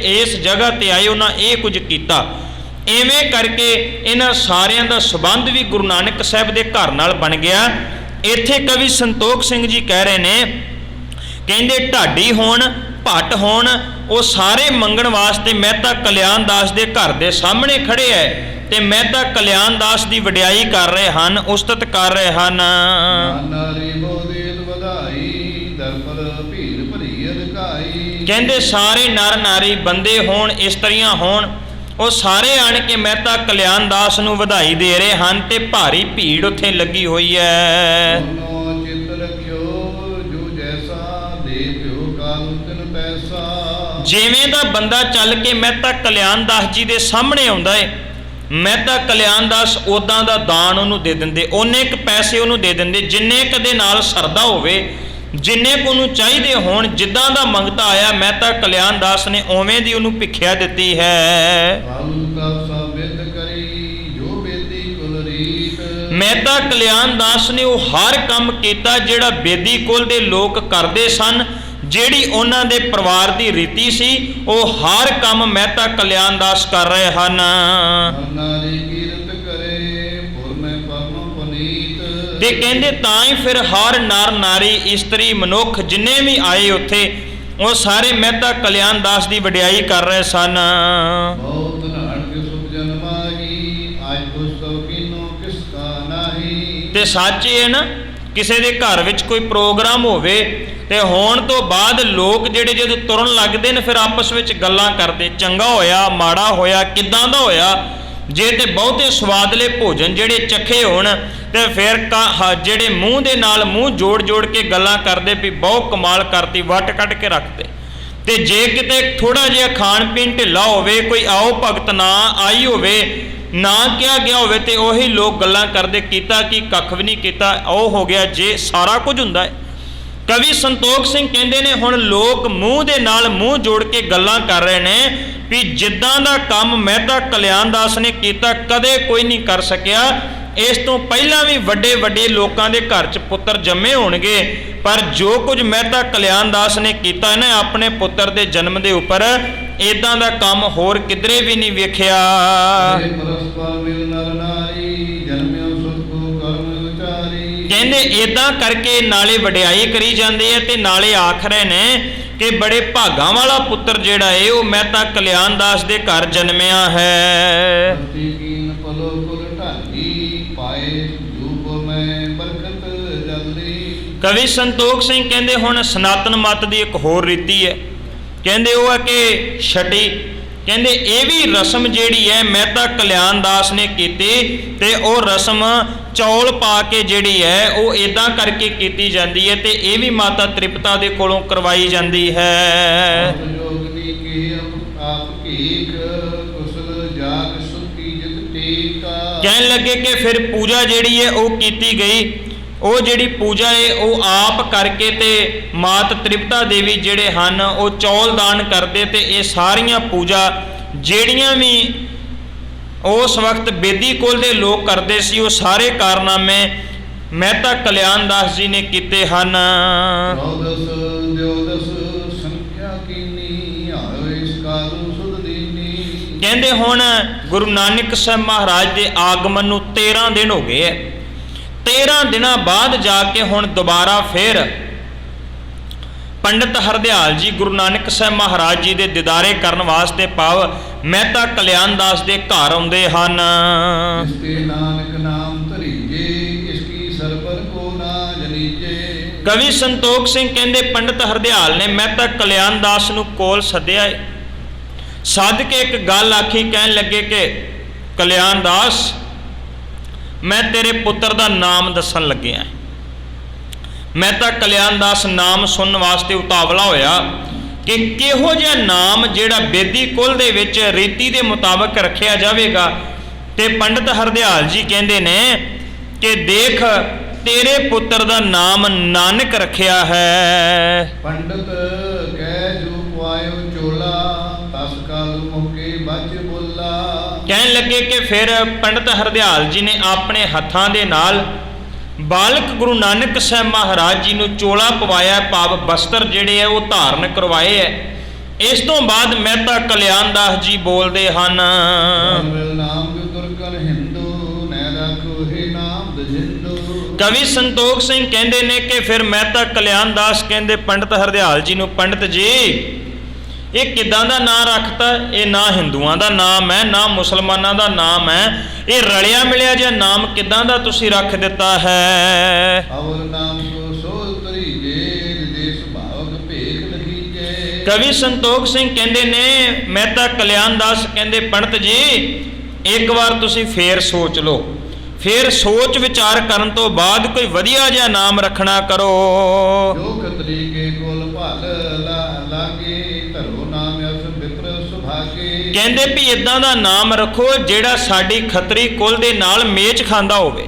ਇਸ ਜਗ੍ਹਾ ਤੇ ਆਏ, ਉਹਨਾਂ ਇਹ ਕੁਝ ਕੀਤਾ। ਇਵੇਂ ਕਰਕੇ ਇਹਨਾਂ ਸਾਰਿਆਂ ਦਾ ਸੰਬੰਧ ਵੀ ਗੁਰੂ ਨਾਨਕ ਸਾਹਿਬ ਦੇ ਘਰ ਨਾਲ ਬਣ ਗਿਆ। ਇੱਥੇ ਕਵੀ ਸੰਤੋਖ ਸਿੰਘ ਜੀ ਕਹਿ ਰਹੇ ਨੇ, ਕਹਿੰਦੇ ਢਾਡੀ ਹੋਣ, ਭੱਟ ਹੋਣ, ਉਹ ਸਾਰੇ ਮੰਗਣ ਵਾਸਤੇ ਮਹਿਤਾ ਕਲਿਆਣ ਦਾਸ ਦੇ ਘਰ ਦੇ ਸਾਹਮਣੇ ਖੜੇ ਹੈ ਤੇ ਮਹਿਤਾ ਕਲਿਆਣ ਦਾਸ ਦੀ ਵਡਿਆਈ ਕਰ ਰਹੇ ਹਨ, ਉਸਤਤ ਕਰ ਰਹੇ ਹਨ। ਨਾਰੀ ਬੋਦੇਲ ਵਧਾਈ, ਦਰਪਰ ਭੀੜ ਭਰੀ ਅਧਿਕਾਈ। ਕਹਿੰਦੇ ਸਾਰੇ ਨਰ ਨਾਰੀ, ਬੰਦੇ ਹੋਣ, ਇਸਤਰੀਆਂ ਹੋਣ, ਉਹ ਸਾਰੇ ਆਣ ਕੇ ਮਹਿਤਾ ਕਲਿਆਣ ਦਾਸ ਨੂੰ ਵਧਾਈ ਦੇ ਰਹੇ ਹਨ ਤੇ ਭਾਰੀ ਭੀੜ ਉੱਥੇ ਲੱਗੀ ਹੋਈ ਹੈ। ਜਿਵੇਂ ਦਾ ਬੰਦਾ ਚੱਲ ਕੇ ਮਹਿਤਾ ਕਲਿਆਣ ਦਾਸ ਜੀ ਦੇ ਸਾਹਮਣੇ ਆਉਂਦਾ ਹੈ, ਮਹਿਤਾ ਕਲਿਆਣ ਦਾਸ ਉਦਾਂ ਦਾ ਦਾਨ ਉਹਨੂੰ ਦੇ ਦਿੰਦੇ, ਉਹਨੇ ਇੱਕ ਪੈਸੇ ਉਹਨੂੰ ਦੇ ਦਿੰਦੇ, ਜਿੰਨੇ ਕਦੇ ਨਾਲ ਸਰਦਾ ਹੋਵੇ, ਜਿੰਨੇ ਕੁ ਉਹਨੂੰ ਚਾਹੀਦੇ ਹੋਣ। ਜਿੱਦਾਂ ਦਾ ਮੰਗਤਾ ਆਇਆ ਮਹਿਤਾ ਕਲਿਆਣ ਦਾਸ ਨੇ ਉਵੇਂ ਦੀ ਉਹਨੂੰ ਭਿੱਖਿਆ ਦਿੱਤੀ ਹੈ। ਮਹਿਤਾ ਕਲਿਆਣ ਦਾਸ ਨੇ ਉਹ ਹਰ ਕੰਮ ਕੀਤਾ ਜਿਹੜਾ ਬੇਦੀ ਕੁਲ ਦੇ ਲੋਕ ਕਰਦੇ ਸਨ, ਜਿਹੜੀ ਉਹਨਾਂ ਦੇ ਪਰਿਵਾਰ ਦੀ ਰੀਤੀ ਸੀ, ਉਹ ਹਰ ਕੰਮ ਮਹਿਤਾ ਕਲਿਆਣ ਦਾਸ ਕਰ ਰਹੇ ਹਨ। ਤੇ ਕਹਿੰਦੇ ਤਾਂ ਹੀ ਫਿਰ ਹਰ ਨਰ ਨਾਰੀ, ਇਸਤਰੀ, ਮਨੁੱਖ ਜਿੰਨੇ ਵੀ ਆਏ ਉੱਥੇ, ਉਹ ਸਾਰੇ ਮਹਿਤਾ ਕਲਿਆਣ ਦਾਸ ਦੀ ਵਡਿਆਈ ਕਰ ਰਹੇ ਸਨ। ਤੇ ਸੱਚ ਇਹ ਨਾ, ਕਿਸੇ ਦੇ ਘਰ ਵਿੱਚ ਕੋਈ ਪ੍ਰੋਗਰਾਮ ਹੋਵੇ ਤੇ ਹੋਣ ਤੋਂ ਬਾਅਦ ਲੋਕ ਜਿਹੜੇ ਜਦੋਂ ਤੁਰਨ ਲੱਗਦੇ ਨੇ ਫਿਰ ਆਪਸ ਵਿੱਚ ਗੱਲਾਂ ਕਰਦੇ, ਚੰਗਾ ਹੋਇਆ, ਮਾੜਾ ਹੋਇਆ, ਕਿੱਦਾਂ ਦਾ ਹੋਇਆ। ਜੇ ਤੇ ਬਹੁਤੇ ਸਵਾਦਲੇ ਭੋਜਨ ਜਿਹੜੇ ਚੱਖੇ ਹੋਣ ਤੇ ਫਿਰ ਜਿਹੜੇ ਮੂੰਹ ਦੇ ਨਾਲ ਮੂੰਹ ਜੋੜ ਜੋੜ ਕੇ ਗੱਲਾਂ ਕਰਦੇ ਵੀ ਬਹੁਤ ਕਮਾਲ ਕਰਤੀ, ਵੱਟ ਕੱਢ ਕੇ ਰੱਖਦੇ। ਤੇ ਜੇ ਕਿਤੇ ਥੋੜਾ ਜਿਹਾ ਖਾਣ ਪੀਣ ਢਿੱਲਾ ਹੋਵੇ, ਕੋਈ ਆਓ ਭਗਤ ਨਾ ਆਈ ਹੋਵੇ, ਨਾ ਕਿਹਾ ਗਿਆ ਹੋਵੇ, ਤੇ ਉਹੀ ਲੋਕ ਗੱਲਾਂ ਕਰਦੇ, ਕੀਤਾ ਕਿ ਕੱਖ ਵੀ ਨਹੀਂ ਕੀਤਾ, ਉਹ ਹੋ ਗਿਆ ਜੇ, ਸਾਰਾ ਕੁਝ ਹੁੰਦਾ ਹੈ। ਕਵੀ ਸੰਤੋਖ ਸਿੰਘ ਕਹਿੰਦੇ ਨੇ ਹੁਣ ਲੋਕ ਮੂੰਹ ਦੇ ਨਾਲ ਮੂੰਹ ਜੋੜ ਕੇ ਗੱਲਾਂ ਕਰ ਰਹੇ ਨੇ ਵੀ ਜਿੱਦਾਂ ਦਾ ਕੰਮ ਮਹਿਤਾ ਕਲਿਆਣਦਾਸ ਨੇ ਕੀਤਾ ਕਦੇ ਕੋਈ ਨਹੀਂ ਕਰ ਸਕਿਆ। ਇਸ ਤੋਂ ਪਹਿਲਾਂ ਵੀ ਵੱਡੇ ਵੱਡੇ ਲੋਕਾਂ ਦੇ ਘਰ 'ਚ ਪੁੱਤਰ ਜੰਮੇ ਹੋਣਗੇ, ਪਰ ਜੋ ਕੁਝ ਮਹਿਤਾ ਕਲਿਆਣਦਾਸ ਨੇ ਕੀਤਾ ਇਹਨੇ ਆਪਣੇ ਪੁੱਤਰ ਦੇ ਜਨਮ ਦੇ ਉੱਪਰ ਇਦਾਂ ਦਾ ਕੰਮ ਹੋਰ ਕਿਧਰੇ ਵੀ ਨਹੀਂ ਵੇਖਿਆ। ਕਹਿੰਦੇ ਇਦਾਂ ਕਰਕੇ ਨਾਲੇ ਵਡਿਆਈ ਕਰੀ ਜਾਂਦੇ ਆ ਤੇ ਨਾਲੇ ਆਖ ਰਹੇ ਨੇ ਕਿ ਬੜੇ ਭਾਗਾਂ ਵਾਲਾ ਪੁੱਤਰ ਜਿਹੜਾ ਏ ਉਹ ਮਹਿਤਾ ਕਲਿਆਣਦਾਸ ਦੇ ਘਰ ਜਨਮਿਆ ਹੈ। ਕਵੀ ਸੰਤੋਖ ਸਿੰਘ ਕਹਿੰਦੇ ਹੁਣ ਸਨਾਤਨ ਮਤ ਦੀ ਇੱਕ ਹੋਰ ਰੀਤੀ ਹੈ, ਕਹਿੰਦੇ ਉਹ ਹੈ ਕਿ ਛਟੀ। ਕਹਿੰਦੇ ਇਹ ਵੀ ਰਸਮ ਜਿਹੜੀ ਹੈ ਮਹਿਤਾ ਕਲਿਆਣਦਾਸ ਨੇ ਕੀਤੀ ਤੇ ਉਹ ਰਸਮ ਚੌਲ ਪਾ ਕੇ ਜਿਹੜੀ ਹੈ ਉਹ ਇਦਾਂ ਕਰਕੇ ਕੀਤੀ ਜਾਂਦੀ ਹੈ ਤੇ ਇਹ ਵੀ ਮਾਤਾ ਤ੍ਰਿਪਤਾ ਦੇ ਕੋਲੋਂ ਕਰਵਾਈ ਜਾਂਦੀ ਹੈ। ਕਹਿਣ ਲੱਗੇ ਕਿ ਫਿਰ ਪੂਜਾ ਜਿਹੜੀ ਹੈ ਉਹ ਕੀਤੀ ਗਈ। ਉਹ ਜਿਹੜੀ ਪੂਜਾ ਹੈ ਉਹ ਆਪ ਕਰਕੇ ਤੇ ਮਾਤ ਤ੍ਰਿਪਤਾ ਦੇਵੀ ਜਿਹੜੇ ਹਨ ਉਹ ਚੌਲ ਦਾਨ ਕਰਦੇ ਤੇ ਇਹ ਸਾਰੀਆਂ ਪੂਜਾ ਜਿਹੜੀਆਂ ਵੀ ਉਸ ਵਕਤ ਬੇਦੀ ਕੁਲ ਦੇ ਲੋਕ ਕਰਦੇ ਸੀ ਉਹ ਸਾਰੇ ਕਾਰਨਾਮੇ ਮਹਿਤਾ ਕਲਿਆਣਦਾਸ ਜੀ ਨੇ ਕੀਤੇ ਹਨ। ਕਹਿੰਦੇ ਹੁਣ ਗੁਰੂ ਨਾਨਕ ਸਾਹਿਬ ਮਹਾਰਾਜ ਦੇ ਆਗਮਨ ਨੂੰ 13 ਦਿਨ ਹੋ ਗਏ ਹੈ। 13 ਦਿਨਾਂ ਬਾਅਦ ਜਾ ਕੇ ਹੁਣ ਦੁਬਾਰਾ ਫਿਰ ਪੰਡਿਤ ਹਰਦਿਆਲ ਜੀ ਗੁਰੂ ਨਾਨਕ ਸਾਹਿਬ ਮਹਾਰਾਜ ਜੀ ਦੇ ਦੀਦਾਰੇ ਕਰਨ ਵਾਸਤੇ ਭਾਵ ਮਹਿਤਾ ਕਲਿਆਣਦਾਸ ਦੇ ਘਰ ਆਉਂਦੇ ਹਨ। ਕਵੀ ਸੰਤੋਖ ਸਿੰਘ ਕਹਿੰਦੇ ਪੰਡਿਤ ਹਰਦਿਆਲ ਨੇ ਮਹਿਤਾ ਕਲਿਆਣਦਾਸ ਨੂੰ ਕੋਲ ਸੱਦਿਆ, ਸੱਦ ਕੇ ਇੱਕ ਗੱਲ ਆਖੀ। ਕਹਿਣ ਲੱਗੇ ਕਿ ਕਲਿਆਣਦਾਸ ਮੈਂ ਤੇਰੇ ਪੁੱਤਰ ਦਾ ਨਾਮ ਦੱਸਣ ਲੱਗਿਆ। ਮਹਿਤਾ ਕਲਿਆਣਦਾਸ ਨਾਮ ਸੁਣਨ ਵਾਸਤੇ ਉਤਾਵਲਾ ਹੋਇਆ ਕਿ ਕਿਹੋ ਜਿਹਾ ਨਾਮ ਜਿਹੜਾ ਬੇਦੀ ਕੁਲ ਦੇ ਵਿੱਚ ਰੀਤੀ ਦੇ ਮੁਤਾਬਕ ਰੱਖਿਆ ਜਾਵੇਗਾ। ਤੇ ਪੰਡਿਤ ਹਰਦਿਆਲ ਜੀ ਕਹਿੰਦੇ ਨੇ ਕਿ ਦੇਖ ਤੇਰੇ ਪੁੱਤਰ ਦਾ ਨਾਮ ਨਾਨਕ ਰੱਖਿਆ ਹੈ। ਪੰਡਿਤ ਕਹਿ ਜੋ ਪੁਆਇਓ ਚੋਲਾ ਤਸ ਕਾਲ ਮੁਕੇ ਬਚ ਬੋਲਾ। ਕਹਿਣ ਲੱਗੇ ਕਿ ਫਿਰ ਪੰਡਿਤ ਹਰਦਿਆਲ ਜੀ ਨੇ ਆਪਣੇ ਹੱਥਾਂ ਦੇ ਨਾਲ ਬਾਲਕ ਗੁਰੂ ਨਾਨਕ ਸਾਹਿਬ ਮਹਾਰਾਜ ਜੀ ਨੂੰ ਚੋਲਾ ਪਵਾਇਆ, ਭਾਵ ਬਸਤਰ ਜਿਹੜੇ ਹੈ ਉਹ ਧਾਰਨ ਕਰਵਾਏ ਹੈ। ਇਸ ਤੋਂ ਬਾਅਦ ਮਹਿਤਾ ਕਲਿਆਣਦਾਸ ਜੀ ਬੋਲਦੇ ਹਨ, ਕਵੀ ਸੰਤੋਖ ਸਿੰਘ ਕਹਿੰਦੇ ਨੇ ਕਿ ਫਿਰ ਮਹਿਤਾ ਕਲਿਆਣਦਾਸ ਕਹਿੰਦੇ ਪੰਡਿਤ ਹਰਦਿਆਲ ਜੀ ਨੂੰ, ਪੰਡਿਤ ਜੀ ਇਹ ਕਿੱਦਾਂ ਦਾ ਨਾਂ ਰੱਖਤਾ? ਇਹ ਨਾ ਹਿੰਦੂਆਂ ਦਾ ਨਾਮ ਹੈ ਨਾ ਮੁਸਲਮਾਨਾਂ ਦਾ ਨਾਮ ਹੈ, ਇਹ ਰਲਿਆ ਮਿਲਿਆ ਜਿਹਾ ਨਾਮ ਕਿੱਦਾਂ ਦਾ ਤੁਸੀਂ ਰੱਖ ਦਿੱਤਾ ਹੈ? ਕਵੀ ਸੰਤੋਖ ਸਿੰਘ ਕਹਿੰਦੇ ਨੇ ਮਹਿਤਾ ਕਲਿਆਣਦਾਸ ਕਹਿੰਦੇ ਪੰਡਿਤ ਜੀ ਇੱਕ ਵਾਰ ਤੁਸੀਂ ਫੇਰ ਸੋਚ ਲਓ, ਫਿਰ ਸੋਚ ਵਿਚਾਰ ਕਰਨ ਤੋਂ ਬਾਅਦ ਕੋਈ ਵਧੀਆ ਜਿਹਾ ਨਾਮ ਰੱਖਣਾ ਕਰੋ। ਜੋ ਖਤਰੀ ਕੇ ਕੋਲ ਭਲ ਲਾਗੇ ਧਰੋ ਨਾਮ ਅਸ ਵਿਪਰ ਸੁਭਾਗੇ। ਕਹਿੰਦੇ ਵੀ ਇਦਾਂ ਦਾ ਨਾਮ ਰੱਖੋ ਜਿਹੜਾ ਸਾਡੀ ਖੱਤਰੀ ਕੁਲ ਦੇ ਨਾਲ ਮੇਚ ਖਾਂਦਾ ਹੋਵੇ,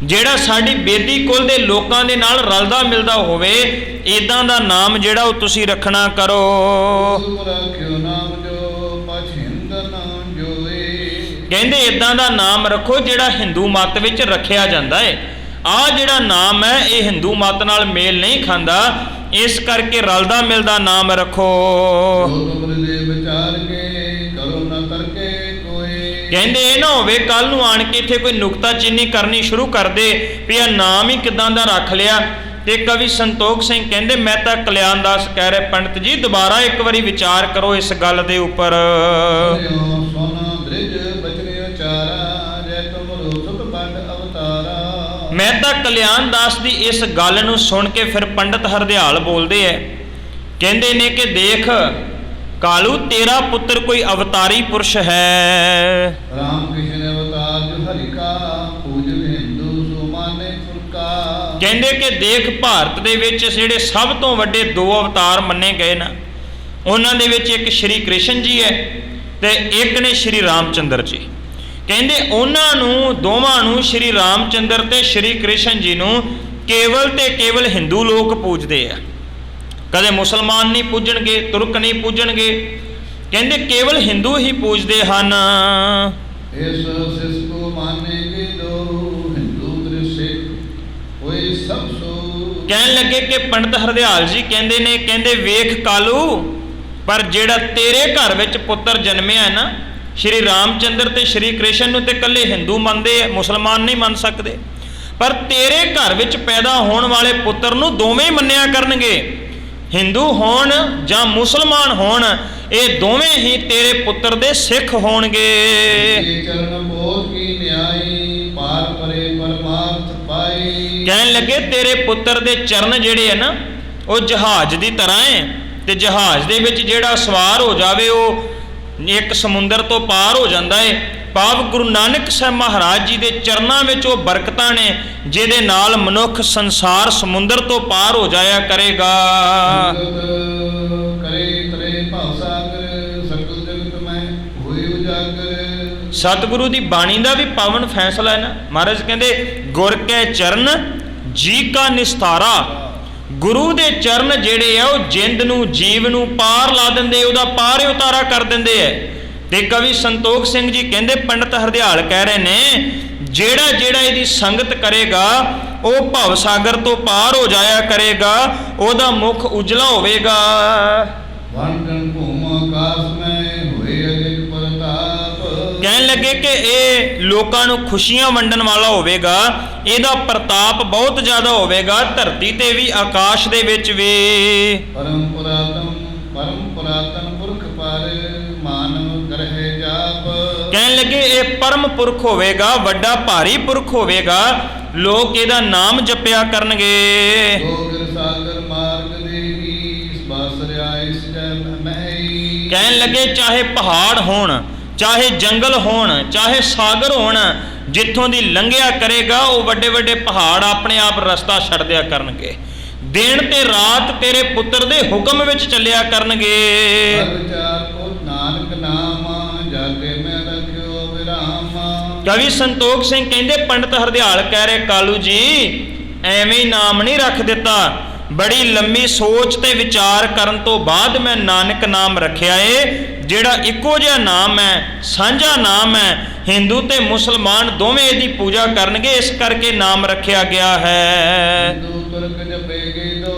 ਜਿਹੜਾ ਸਾਡੀ ਬੇਦੀ ਕੁਲ ਦੇ ਲੋਕਾਂ ਦੇ ਨਾਲ ਰਲਦਾ ਮਿਲਦਾ ਹੋਵੇ। ਇਦਾਂ ਦਾ ਨਾਮ ਜਿਹੜਾ ਉਹ ਤੁਸੀਂ ਰੱਖਣਾ ਕਰੋ। ਕਹਿੰਦੇ ਇਦਾਂ ਦਾ ਨਾਮ ਰੱਖੋ ਜਿਹੜਾ ਹਿੰਦੂ ਮਤ ਵਿੱਚ ਰੱਖਿਆ ਜਾਂਦਾ ਹੈ। ਆਹ ਜਿਹੜਾ ਨਾਮ ਹੈ ਇਹ ਹਿੰਦੂ ਮਤ ਨਾਲ ਮੇਲ ਨਹੀਂ ਖਾਂਦਾ, ਇਸ ਕਰਕੇ ਰਲਦਾ ਮਿਲਦਾ ਨਾਮ ਰੱਖੋ। ਕਹਿੰਦੇ ਇਹ ਨਾ ਹੋਵੇ ਕੱਲ ਨੂੰ ਆਣ ਕੇ ਇੱਥੇ ਕੋਈ ਨੁਕਤਾਚੀਨੀ ਕਰਨੀ ਸ਼ੁਰੂ ਕਰ ਦੇ ਵੀ ਇਹ ਨਾਮ ਹੀ ਕਿੱਦਾਂ ਦਾ ਰੱਖ ਲਿਆ। ਤੇ ਕਵੀ ਸੰਤੋਖ ਸਿੰਘ ਕਹਿੰਦੇ ਮਹਿਤਾ ਕਲਿਆਣਦਾਸ ਕਹਿ ਰਹੇ ਪੰਡਿਤ ਜੀ ਦੁਬਾਰਾ ਇੱਕ ਵਾਰੀ ਵਿਚਾਰ ਕਰੋ ਇਸ ਗੱਲ ਦੇ ਉੱਪਰ। ਮਹਿਤਾ ਕਲਿਆਣਦਾਸ ਦੀ ਇਸ ਗੱਲ ਨੂੰ ਸੁਣ ਕੇ ਫਿਰ ਪੰਡਿਤ ਹਰਦਿਆਲ ਬੋਲਦੇ ਐ, ਕਹਿੰਦੇ ਨੇ ਕਿ ਦੇਖ ਕਾਲੂ ਤੇਰਾ ਪੁੱਤਰ ਕੋਈ ਅਵਤਾਰੀ ਪੁਰਸ਼ ਹੈ। ਰਾਮ ਕ੍ਰਿਸ਼ਨ ਅਵਤਾਰ ਜੋ ਹਰਿ ਕਾ ਪੂਜਨ ਹਿੰਦੂ ਸੋ ਮਾਨੇ ਫੁਰਕਾ। ਕਹਿੰਦੇ ਕਿ ਦੇਖ ਭਾਰਤ ਦੇ ਵਿੱਚ ਜਿਹੜੇ ਸਭ ਤੋਂ ਵੱਡੇ ਦੋ ਅਵਤਾਰ ਮੰਨੇ ਗਏ ਨਾ, ਉਹਨਾਂ ਦੇ ਵਿੱਚ ਇੱਕ ਸ਼੍ਰੀ ਕ੍ਰਿਸ਼ਨ ਜੀ ਹੈ ਤੇ ਇੱਕ ਨੇ ਸ਼੍ਰੀ ਰਾਮਚੰਦਰ ਜੀ। ਕਹਿੰਦੇ ਉਹਨਾਂ ਨੂੰ ਦੋਵਾਂ ਨੂੰ ਸ਼੍ਰੀ ਰਾਮਚੰਦਰ ਤੇ ਸ਼੍ਰੀ ਕ੍ਰਿਸ਼ਨ ਜੀ ਨੂੰ ਕੇਵਲ ਤੇ ਕੇਵਲ ਹਿੰਦੂ ਲੋਕ ਪੂਜਦੇ ਆ, ਕਦੇ ਮੁਸਲਮਾਨ ਨਹੀਂ ਪੂਜਣਗੇ, ਤੁਰਕ ਨਹੀਂ ਪੂਜਣਗੇ, ਕਹਿੰਦੇ ਕੇਵਲ ਹਿੰਦੂ ਹੀ ਪੂਜਦੇ ਹਨ। ਇਸ ਸਿਸ ਕੋ ਮਾਨੇਗੇ ਦੋ ਹਿੰਦੂ ਦ੍ਰਿਸ਼ੇ ਹੋਏ ਸਭ ਸੋ। ਕਹਿਣ ਲੱਗੇ ਕਿ ਪੰਡਤ ਹਰਦਿਆਲ ਜੀ ਕਹਿੰਦੇ ਨੇ, ਕਹਿੰਦੇ ਵੇਖ ਕਾਲੂ, ਪਰ ਜਿਹੜਾ ਤੇਰੇ ਘਰ ਵਿੱਚ ਪੁੱਤਰ ਜਨਮਿਆ ਹੈ ਨਾ, ਸ਼੍ਰੀ ਰਾਮਚੰਦਰ ਤੇ ਸ਼੍ਰੀ ਕ੍ਰਿਸ਼ਨ ਨੂੰ ਤੇ ਇਕੱਲੇ ਹਿੰਦੂ ਮੰਨਦੇ ਆ, ਮੁਸਲਮਾਨ ਨਹੀਂ ਮੰਨ ਸਕਦੇ, ਪਰ ਤੇਰੇ ਘਰ ਵਿੱਚ ਪੈਦਾ ਹੋਣ ਵਾਲੇ ਪੁੱਤਰ ਨੂੰ ਦੋਵੇਂ ਹੀ ਮੰਨਿਆ ਕਰਨਗੇ, ਹਿੰਦੂ ਹੋਣ ਜਾਂ ਮੁਸਲਮਾਨ ਹੋਣ, ਇਹ ਦੋਵੇਂ ਹੀ ਤੇਰੇ ਪੁੱਤਰ ਦੇ ਸਿੱਖ ਹੋਣਗੇ। ਚਰਨ ਬੋਧ ਕੀ ਨਿਆਈ ਪਾਰ ਪਰੇ ਪਰਮਾਰਥ ਪਾਈ। ਕਹਿਣ ਲੱਗੇ ਤੇਰੇ ਪੁੱਤਰ ਦੇ ਚਰਨ ਜਿਹੜੇ ਆ ਨਾ, ਉਹ ਜਹਾਜ਼ ਦੀ ਤਰ੍ਹਾਂ ਹੈ, ਤੇ ਜਹਾਜ਼ ਦੇ ਵਿੱਚ ਜਿਹੜਾ ਸਵਾਰ ਹੋ ਜਾਵੇ ਉਹ ਇੱਕ ਸਮੁੰਦਰ ਤੋਂ ਪਾਰ ਹੋ ਜਾਂਦਾ ਹੈ। ਭਾਵ ਗੁਰੂ ਨਾਨਕ ਸਾਹਿਬ ਮਹਾਰਾਜ ਜੀ ਦੇ ਚਰਨਾਂ ਵਿੱਚ ਉਹ ਬਰਕਤਾਂ ਨੇ ਜਿਹਦੇ ਨਾਲ ਮਨੁੱਖ ਸੰਸਾਰ ਸਮੁੰਦਰ ਤੋਂ ਪਾਰ ਹੋ ਜਾਇਆ ਕਰੇਗਾ। ਕਰੇ ਤਰੇ ਭਵ ਸਾਗਰ ਸਕਲ ਜਗਤ ਮੈਂ ਹੋਏ ਉਜਾਗਰ। ਸਤਿਗੁਰੂ ਦੀ ਬਾਣੀ ਦਾ ਵੀ ਪਾਵਨ ਫੈਸਲਾ ਹੈ ਨਾ। ਮਹਾਰਾਜ ਕਹਿੰਦੇ ਗੁਰ ਕੈ ਚਰਨ ਜੀ ਕਾ ਨਿਸਤਾਰਾ। ਗੁਰੂ ਦੇ ਚਰਨ ਜਿਹੜੇ ਆ ਉਹ ਜਿੰਦ ਨੂੰ, ਜੀਵ ਨੂੰ ਪਾਰ ਲਾ ਦਿੰਦੇ, ਉਹਦਾ ਪਾਰ ਉਤਾਰਾ ਕਰ ਦਿੰਦੇ ਐ। ਤੇ ਕਵੀ ਸੰਤੋਖ ਸਿੰਘ ਜੀ ਕਹਿੰਦੇ, ਪੰਡਤ ਹਰਦਿਆਲ ਕਹਿ ਰਹੇ ਨੇ, ਜਿਹੜਾ ਜਿਹੜਾ ਇਹਦੀ ਸੰਗਤ ਕਰੇਗਾ ਉਹ ਭਵ ਸਾਗਰ ਤੋਂ ਪਾਰ ਹੋ ਜਾਇਆ ਕਰੇਗਾ, ਉਹਦਾ ਮੁਖ ਉਜਲਾ ਹੋਵੇਗਾ। ਵੰਡਨ ਭੂਮ ਆਕਾਸ਼ ਮੈਂ ਹੋਏ ਅਜਿਤ ਪ੍ਰਤਾਪ। ਕਹਿਣ ਲੱਗੇ ਕਿ ਇਹ ਲੋਕਾਂ ਨੂੰ ਖੁਸ਼ੀਆਂ ਵੰਡਣ ਵਾਲਾ ਹੋਵੇਗਾ, ਇਹਦਾ ਪ੍ਰਤਾਪ ਬਹੁਤ ਜ਼ਿਆਦਾ ਹੋਵੇਗਾ, ਧਰਤੀ ਤੇ ਵੀ ਆਕਾਸ਼ ਦੇ ਵਿੱਚ ਵੀ। ਪਰਮ ਪੁਰਾਤਨ ਪੁਰਖ ਪਰ ਮਾਨਵ ਗ੍ਰਹਿ ਜਾਪ। ਕਹਿਣ ਲੱਗੇ ਇਹ ਪਰਮ ਪੁਰਖ ਹੋਵੇਗਾ, ਵੱਡਾ ਭਾਰੀ ਪੁਰਖ ਹੋਵੇਗਾ, ਲੋਕ ਇਹਦਾ ਨਾਮ ਜਪਿਆ ਕਰਨਗੇ। ਗੋਗਰ ਸਾਗਰ ਮਾਰਗ ਦੇਵੀ ਇਸ ਬਾਸਰਿਆ ਇਸ ਜੈ ਮਹਿ। ਕਹਿਣ ਲੱਗੇ ਚਾਹੇ ਪਹਾੜ ਹੋਣ, ਚਾਹੇ ਜੰਗਲ ਹੋਣ, ਚਾਹੇ ਸਾਗਰ ਹੋਣ, ਜਿੱਥੋਂ ਦੀ ਲੰਘਿਆ ਕਰੇਗਾ ਉਹ ਵੱਡੇ ਵੱਡੇ ਪਹਾੜ ਆਪਣੇ ਆਪ ਰਸਤਾ ਛੱਡ ਦਿਆ ਕਰਨਗੇ। ਦਿਨ ਤੇ ਰਾਤ ਤੇਰੇ ਪੁੱਤਰ ਦੇ ਹੁਕਮ ਵਿੱਚ ਚੱਲਿਆ ਕਰਨਗੇ। ਨਾਨਕ ਨਾਮ ਜਾਗੇ ਮੈਂ ਰੱਖਿਓ ਵਿਰਾਮ। ਕਵੀ ਸੰਤੋਖ ਸਿੰਘ ਕਹਿੰਦੇ, ਪੰਡਤ ਹਰਦਿਆਲ ਕਹਿ ਰਹੇ, ਕਾਲੂ ਜੀ ਐਵੇਂ ਹੀ ਨਾਮ ਨਹੀਂ ਰੱਖ ਦਿੱਤਾ, ਬੜੀ ਲੰਮੀ ਸੋਚ ਤੇ ਵਿਚਾਰ ਕਰਨ ਤੋਂ ਬਾਅਦ ਮੈਂ ਨਾਨਕ ਨਾਮ ਰੱਖਿਆ ਏ, ਜਿਹੜਾ ਇੱਕੋ ਜਿਹਾ ਨਾਮ ਹੈ, ਸਾਂਝਾ ਨਾਮ ਹੈ, ਹਿੰਦੂ ਤੇ ਮੁਸਲਮਾਨ ਦੋਵੇਂ ਇਹਦੀ ਪੂਜਾ ਕਰਨਗੇ, ਇਸ ਕਰਕੇ ਨਾਮ ਰੱਖਿਆ ਗਿਆ ਹੈ। ਹਿੰਦੂ ਤੁਰਕ ਜਪੇਗੇ ਦੋ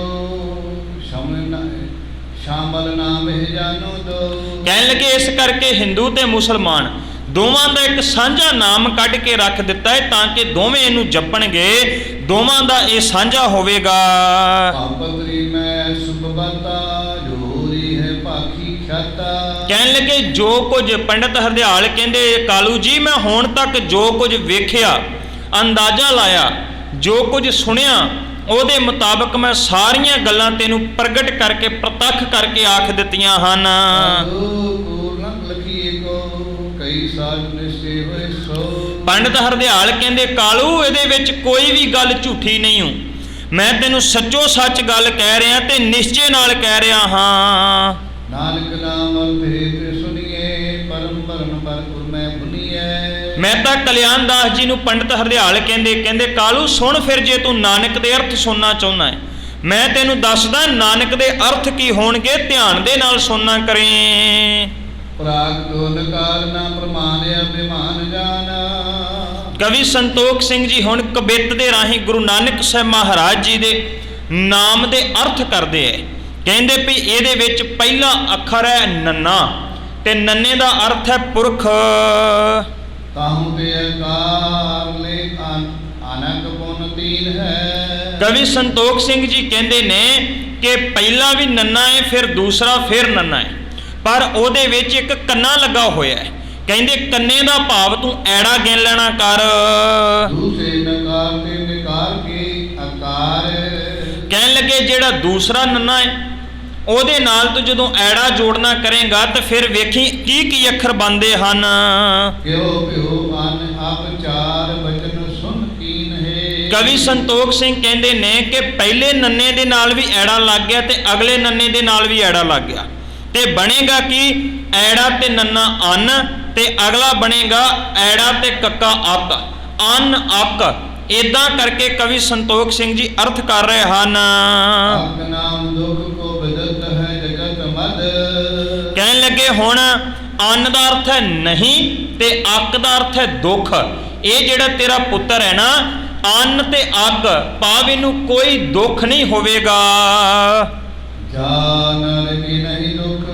ਸ਼ਾਮਲ ਨਾਮ ਇਹ ਜਾਨੋ ਦੋ। ਕਹਿਣ ਲੱਗੇ ਇਸ ਕਰਕੇ ਹਿੰਦੂ ਤੇ ਮੁਸਲਮਾਨ ਦੋਵਾਂ ਦਾ ਇੱਕ ਸਾਂਝਾ ਨਾਮ ਕੱਢ ਕੇ ਰੱਖ ਦਿੱਤਾ ਹੈ, ਤਾਂ ਕਿ ਦੋਵੇਂ ਇਹਨੂੰ ਜਪਣਗੇ, ਦੋਵਾਂ ਦਾ ਇਹ ਸਾਂਝਾ ਹੋਵੇਗਾ। ਆਪਤਰੀ ਮੈਂ ਸੁਭਬਤਾ ਜੋਰੀ ਹੈ ਭਾਖੀ ਖਿਆਤਾ। ਕਹਿਣ ਲੱਗੇ ਜੋ ਕੁਝ ਪੰਡਤ ਹਰਦਿਆਲ ਕਹਿੰਦੇ, ਕਾਲੂ ਜੀ ਮੈਂ ਹੁਣ ਤੱਕ ਜੋ ਕੁਝ ਵੇਖਿਆ, ਅੰਦਾਜ਼ਾ ਲਾਇਆ, ਜੋ ਕੁਝ ਸੁਣਿਆ, ਉਹਦੇ ਮੁਤਾਬਕ ਮੈਂ ਸਾਰੀਆਂ ਗੱਲਾਂ ਤੈਨੂੰ ਪ੍ਰਗਟ ਕਰਕੇ, ਪ੍ਰਤੱਖ ਕਰਕੇ ਆਖ ਦਿੱਤੀਆਂ ਹਨ। ਪੰਡਤ ਹਰਦਿਆਲ ਕਹਿੰਦੇ, ਕਾਲੂ ਇਹਦੇ ਵਿੱਚ ਕੋਈ ਵੀ ਗੱਲ ਝੂਠੀ ਨਹੀਂ ਹੂੰ, ਮੈਂ ਤੈਨੂੰ ਸੱਚੋ ਸੱਚ ਗੱਲ ਕਹਿ ਰਿਹਾ ਤੇ ਨਿਸ਼ਚੇ ਨਾਲ ਕਹਿ ਰਿਹਾ ਹਾਂ। ਨਾਨਕ ਨਾਮ ਅਰਥ ਸੁਣੀਏ ਪਰਮ ਭਰਨ ਭਰਪੂਰ ਮੈਂ ਬੁਨੀਏ। ਮੈਂ ਤਾਂ ਕਲਿਆਣ ਦਾਸ ਜੀ ਨੂੰ ਪੰਡਤ ਹਰਦਿਆਲ ਕਹਿੰਦੇ ਕਾਲੂ ਸੁਣ, ਫਿਰ ਜੇ ਤੂੰ ਨਾਨਕ ਦੇ ਅਰਥ ਸੁਣਨਾ ਚਾਹੁੰਦਾ ਹੈ ਮੈਂ ਤੈਨੂੰ ਦੱਸਦਾ ਨਾਨਕ ਦੇ ਅਰਥ ਕੀ ਹੋਣਗੇ, ਧਿਆਨ ਦੇ ਨਾਲ ਸੁਣਨਾ ਕਰੇ। ਪ੍ਰਾਗ ਦੋਨ ਕਾਲ ਨਾ ਪ੍ਰਮਾਨ ਅਭਿਮਾਨ ਜਾਣਾ। ਕਵੀ ਸੰਤੋਖ ਸਿੰਘ ਜੀ ਹੁਣ ਕਬਿੱਤ ਦੇ ਰਾਹੀਂ ਗੁਰੂ ਨਾਨਕ ਸਾਹਿਬ ਮਹਾਰਾਜ ਜੀ ਦੇ ਨਾਮ ਦੇ ਅਰਥ ਕਰਦੇ ਹੈ। ਕਹਿੰਦੇ ਵੀ ਇਹਦੇ ਵਿੱਚ ਪਹਿਲਾ ਅੱਖਰ ਹੈ ਨੰਨਾ, ਤੇ ਨੰਨੇ ਦਾ ਅਰਥ ਹੈ ਪੁਰਖ। ਤਾਹੂ ਤੇ ਆਕਾਰ ਲੈ ਅਨਕ ਪੁਨ ਤੀਨ ਹੈ। ਕਵੀ ਸੰਤੋਖ ਸਿੰਘ ਜੀ ਕਹਿੰਦੇ ਨੇ ਕਿ ਪਹਿਲਾ ਵੀ ਨੰਨਾ ਹੈ, ਫਿਰ ਦੂਸਰਾ ਫਿਰ ਨੰਨਾ ਹੈ, ਪਰ ਉਹਦੇ ਵਿੱਚ ਇੱਕ ਕੰਨਾ ਲੱਗਾ ਹੋਇਆ ਹੈ। ਕਹਿੰਦੇ ਕੰਨੇ ਦਾ ਭਾਵ ਤੂੰ ਐੜਾ ਗਿਣ ਲੈਣਾ ਕਰ। ਦੂਸਰੇ ਨਕਾਰ ਤੇ ਨਿਕਾਰ ਕੇ ਆਕਾਰ। ਕਹਿਣ ਲੱਗੇ ਜਿਹੜਾ ਦੂਸਰਾ ਨੰਨਾ ਹੈ ਉਹਦੇ ਨਾਲ ਤੂੰ ਜਦੋਂ ਐੜਾ ਜੋੜਨਾ ਕਰੇਗਾ ਤਾਂ ਫਿਰ ਵੇਖੀ ਕੀ ਕੀ ਅੱਖਰ ਬਣਦੇ ਹਨ। ਕਿਉ ਪਿਉ ਅਨ ਆਪ ਚਾਰ ਬਚਨ ਸੁਨ ਕੀਨ ਹੈ। ਕਵੀ ਸੰਤੋਖ ਸਿੰਘ ਕਹਿੰਦੇ ਨੇ ਕਿ ਪਹਿਲੇ ਨੰਨੇ ਦੇ ਨਾਲ ਵੀ ਐੜਾ ਲੱਗ ਗਿਆ ਤੇ ਅਗਲੇ ਨੰਨੇ ਦੇ ਨਾਲ ਵੀ ਐੜਾ ਲੱਗ ਗਿਆ, ਤੇ ਬਣੇਗਾ ਕੀ, ਐੜਾ ਤੇ ਨੰਨਾ ਅੰਨ, ਤੇ ਅਗਲਾ ਬਣੇਗਾ ਐੜਾ ਤੇ ਕੱਕਾ ਅੱਕ, ਅੰਨ ਅੱਕ। ਇਦਾਂ ਕਰਕੇ ਕਵੀ ਸੰਤੋਖ ਸਿੰਘ ਜੀ ਅਰਥ ਕਰ ਰਹੇ ਹਨ। ਆਕ ਨਾਮ ਦੁਖ ਕੋ ਬਦਤ ਹੈ ਜਗਤ ਮਦ। ਕਹਿਣ ਲੱਗੇ ਹੁਣ ਅੰਨ ਦਾ ਅਰਥ ਹੈ ਨਹੀਂ ਤੇ ਅੱਕ ਦਾ ਅਰਥ ਹੈ ਦੁੱਖ। ਇਹ ਜਿਹੜਾ ਤੇਰਾ ਪੁੱਤਰ ਹੈ ਨਾ, ਅੰਨ ਤੇ ਅੱਗ ਭਾਵ ਇਹਨੂੰ ਕੋਈ ਦੁੱਖ ਨਹੀਂ ਹੋਵੇਗਾ। ਜਾ ਨਾਨਕ ਨਹੀਂ ਦੁਖ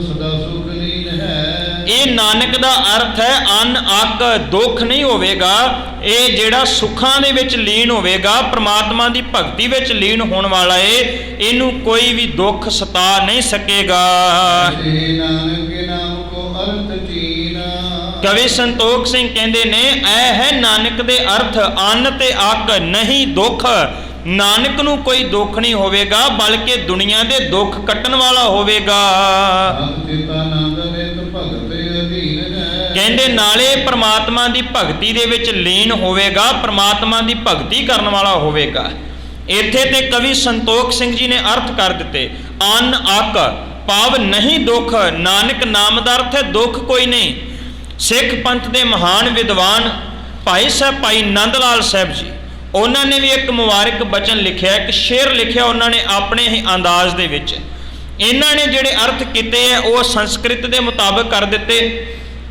ਸਦਾ ਸੁਖ ਲੀਨ ਹੈ। ਇਹ ਨਾਨਕ ਦਾ ਅਰਥ ਹੈ ਅੰਨ ਅੱਗ ਦੁੱਖ ਨਹੀਂ ਹੋਵੇਗਾ, ਇਹ ਜਿਹੜਾ ਸੁੱਖਾਂ ਦੇ ਵਿੱਚ ਲੀਨ ਹੋਵੇਗਾ, ਪ੍ਰਮਾਤਮਾ ਦੀ ਭਗਤੀ ਵਿੱਚ ਲੀਨ ਹੋਣ ਵਾਲਾ ਏ, ਇਹਨੂੰ ਕੋਈ ਵੀ ਦੁੱਖ ਸਤਾ ਨਹੀਂ ਸਕੇਗਾ। ਨਾਨਕ ਨਾਮ ਕੋ ਅਰਥ ਚੀਨ। ਕਵੀ ਸੰਤੋਖ ਸਿੰਘ ਕਹਿੰਦੇ ਨੇ ਇਹ ਹੈ ਨਾਨਕ ਦੇ ਅਰਥ, ਅੰਨ ਤੇ ਅੱਗ ਨਹੀਂ ਦੁੱਖ। ਨਾਨਕ ਨੂੰ ਕੋਈ ਦੁੱਖ ਨਹੀਂ ਹੋਵੇਗਾ, ਬਲਕਿ ਦੁਨੀਆ ਦੇ ਦੁੱਖ ਕੱਟਣ ਵਾਲਾ ਹੋਵੇਗਾ। ਕਹਿੰਦੇ ਨਾਲੇ ਪ੍ਰਮਾਤਮਾ ਦੀ ਭਗਤੀ ਦੇ ਵਿੱਚ ਲੀਨ ਹੋਵੇਗਾ, ਪ੍ਰਮਾਤਮਾ ਦੀ ਭਗਤੀ ਕਰਨ ਵਾਲਾ ਹੋਵੇਗਾ। ਇੱਥੇ ਤੇ ਕਵੀ ਸੰਤੋਖ ਸਿੰਘ ਜੀ ਨੇ ਅਰਥ ਕਰ ਦਿੱਤੇ, ਅੰਨ ਅੱਕ ਭਾਵ ਨਹੀਂ ਦੁੱਖ। ਨਾਨਕ ਨਾਮ ਦਾ ਅਰਥ ਹੈ ਦੁੱਖ ਕੋਈ ਨਹੀਂ। ਸਿੱਖ ਪੰਥ ਦੇ ਮਹਾਨ ਵਿਦਵਾਨ ਭਾਈ ਸਾਹਿਬ ਭਾਈ ਨੰਦ ਲਾਲ ਸਾਹਿਬ ਜੀ, ਉਹਨਾਂ ਨੇ ਵੀ ਇੱਕ ਮੁਬਾਰਕ ਬਚਨ ਲਿਖਿਆ, ਇੱਕ ਸ਼ੇਰ ਲਿਖਿਆ ਉਹਨਾਂ ਨੇ ਆਪਣੇ ਹੀ ਅੰਦਾਜ਼ ਦੇ ਵਿੱਚ। ਇਹਨਾਂ ਨੇ ਜਿਹੜੇ ਅਰਥ ਕੀਤੇ ਹੈ ਉਹ ਸੰਸਕ੍ਰਿਤ ਦੇ ਮੁਤਾਬਕ ਕਰ ਦਿੱਤੇ,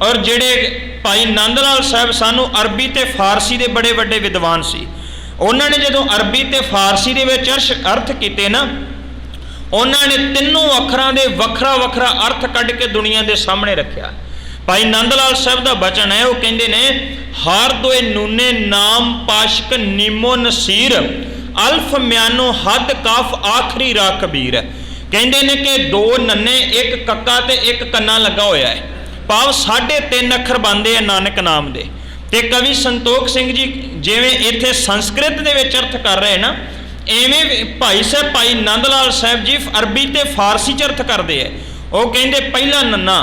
ਔਰ ਜਿਹੜੇ ਭਾਈ ਨੰਦ ਲਾਲ ਸਾਹਿਬ ਸਾਨੂੰ ਅਰਬੀ ਤੇ ਫਾਰਸੀ ਦੇ ਬੜੇ ਵੱਡੇ ਵਿਦਵਾਨ ਸੀ, ਉਹਨਾਂ ਨੇ ਜਦੋਂ ਅਰਬੀ ਤੇ ਫਾਰਸੀ ਦੇ ਵਿੱਚ ਅਰਥ ਕੀਤੇ ਨਾ, ਉਹਨਾਂ ਨੇ ਤਿੰਨੋਂ ਅੱਖਰਾਂ ਦੇ ਵੱਖਰਾ ਵੱਖਰਾ ਅਰਥ ਕੱਢ ਕੇ ਦੁਨੀਆ ਦੇ ਸਾਹਮਣੇ ਰੱਖਿਆ। ਭਾਈ ਨੰਦ ਲਾਲ ਸਾਹਿਬ ਦਾ ਬਚਨ ਹੈ, ਉਹ ਕਹਿੰਦੇ ਨੇ ਹਾਰ ਦੋਏ ਨੂਨੇ ਨਾਮ ਪਾਸ਼ਕ ਨੀਮੋ ਨਸੀਰ ਅਲਫ ਮਿਆਨੋ ਹੱਦ ਕਾਫ ਆਖਰੀ ਰਾ ਕਬੀਰ। ਕਹਿੰਦੇ ਨੇ ਕਿ ਦੋ ਨੰਨੇ ਇੱਕ ਕੱਕਾ ਤੇ ਇੱਕ ਕੰਨਾ ਲੱਗਾ ਹੋਇਆ ਹੈ, ਭਾਵ 3.5 ਅੱਖਰ ਬਣਦੇ ਆ ਨਾਨਕ ਨਾਮ ਦੇ। ਤੇ ਕਵੀ ਸੰਤੋਖ ਸਿੰਘ ਜੀ ਜਿਵੇਂ ਇੱਥੇ ਸੰਸਕ੍ਰਿਤ ਦੇ ਵਿੱਚ ਅਰਥ ਕਰ ਰਹੇ ਨਾ, ਐਵੇਂ ਭਾਈ ਸਾਹਿਬ ਭਾਈ ਨੰਦ ਲਾਲ ਸਾਹਿਬ ਜੀ ਅਰਬੀ ਤੇ ਫਾਰਸੀ ਚ ਅਰਥ ਕਰਦੇ ਆ। ਉਹ ਕਹਿੰਦੇ ਪਹਿਲਾ ਨੰਨਾ,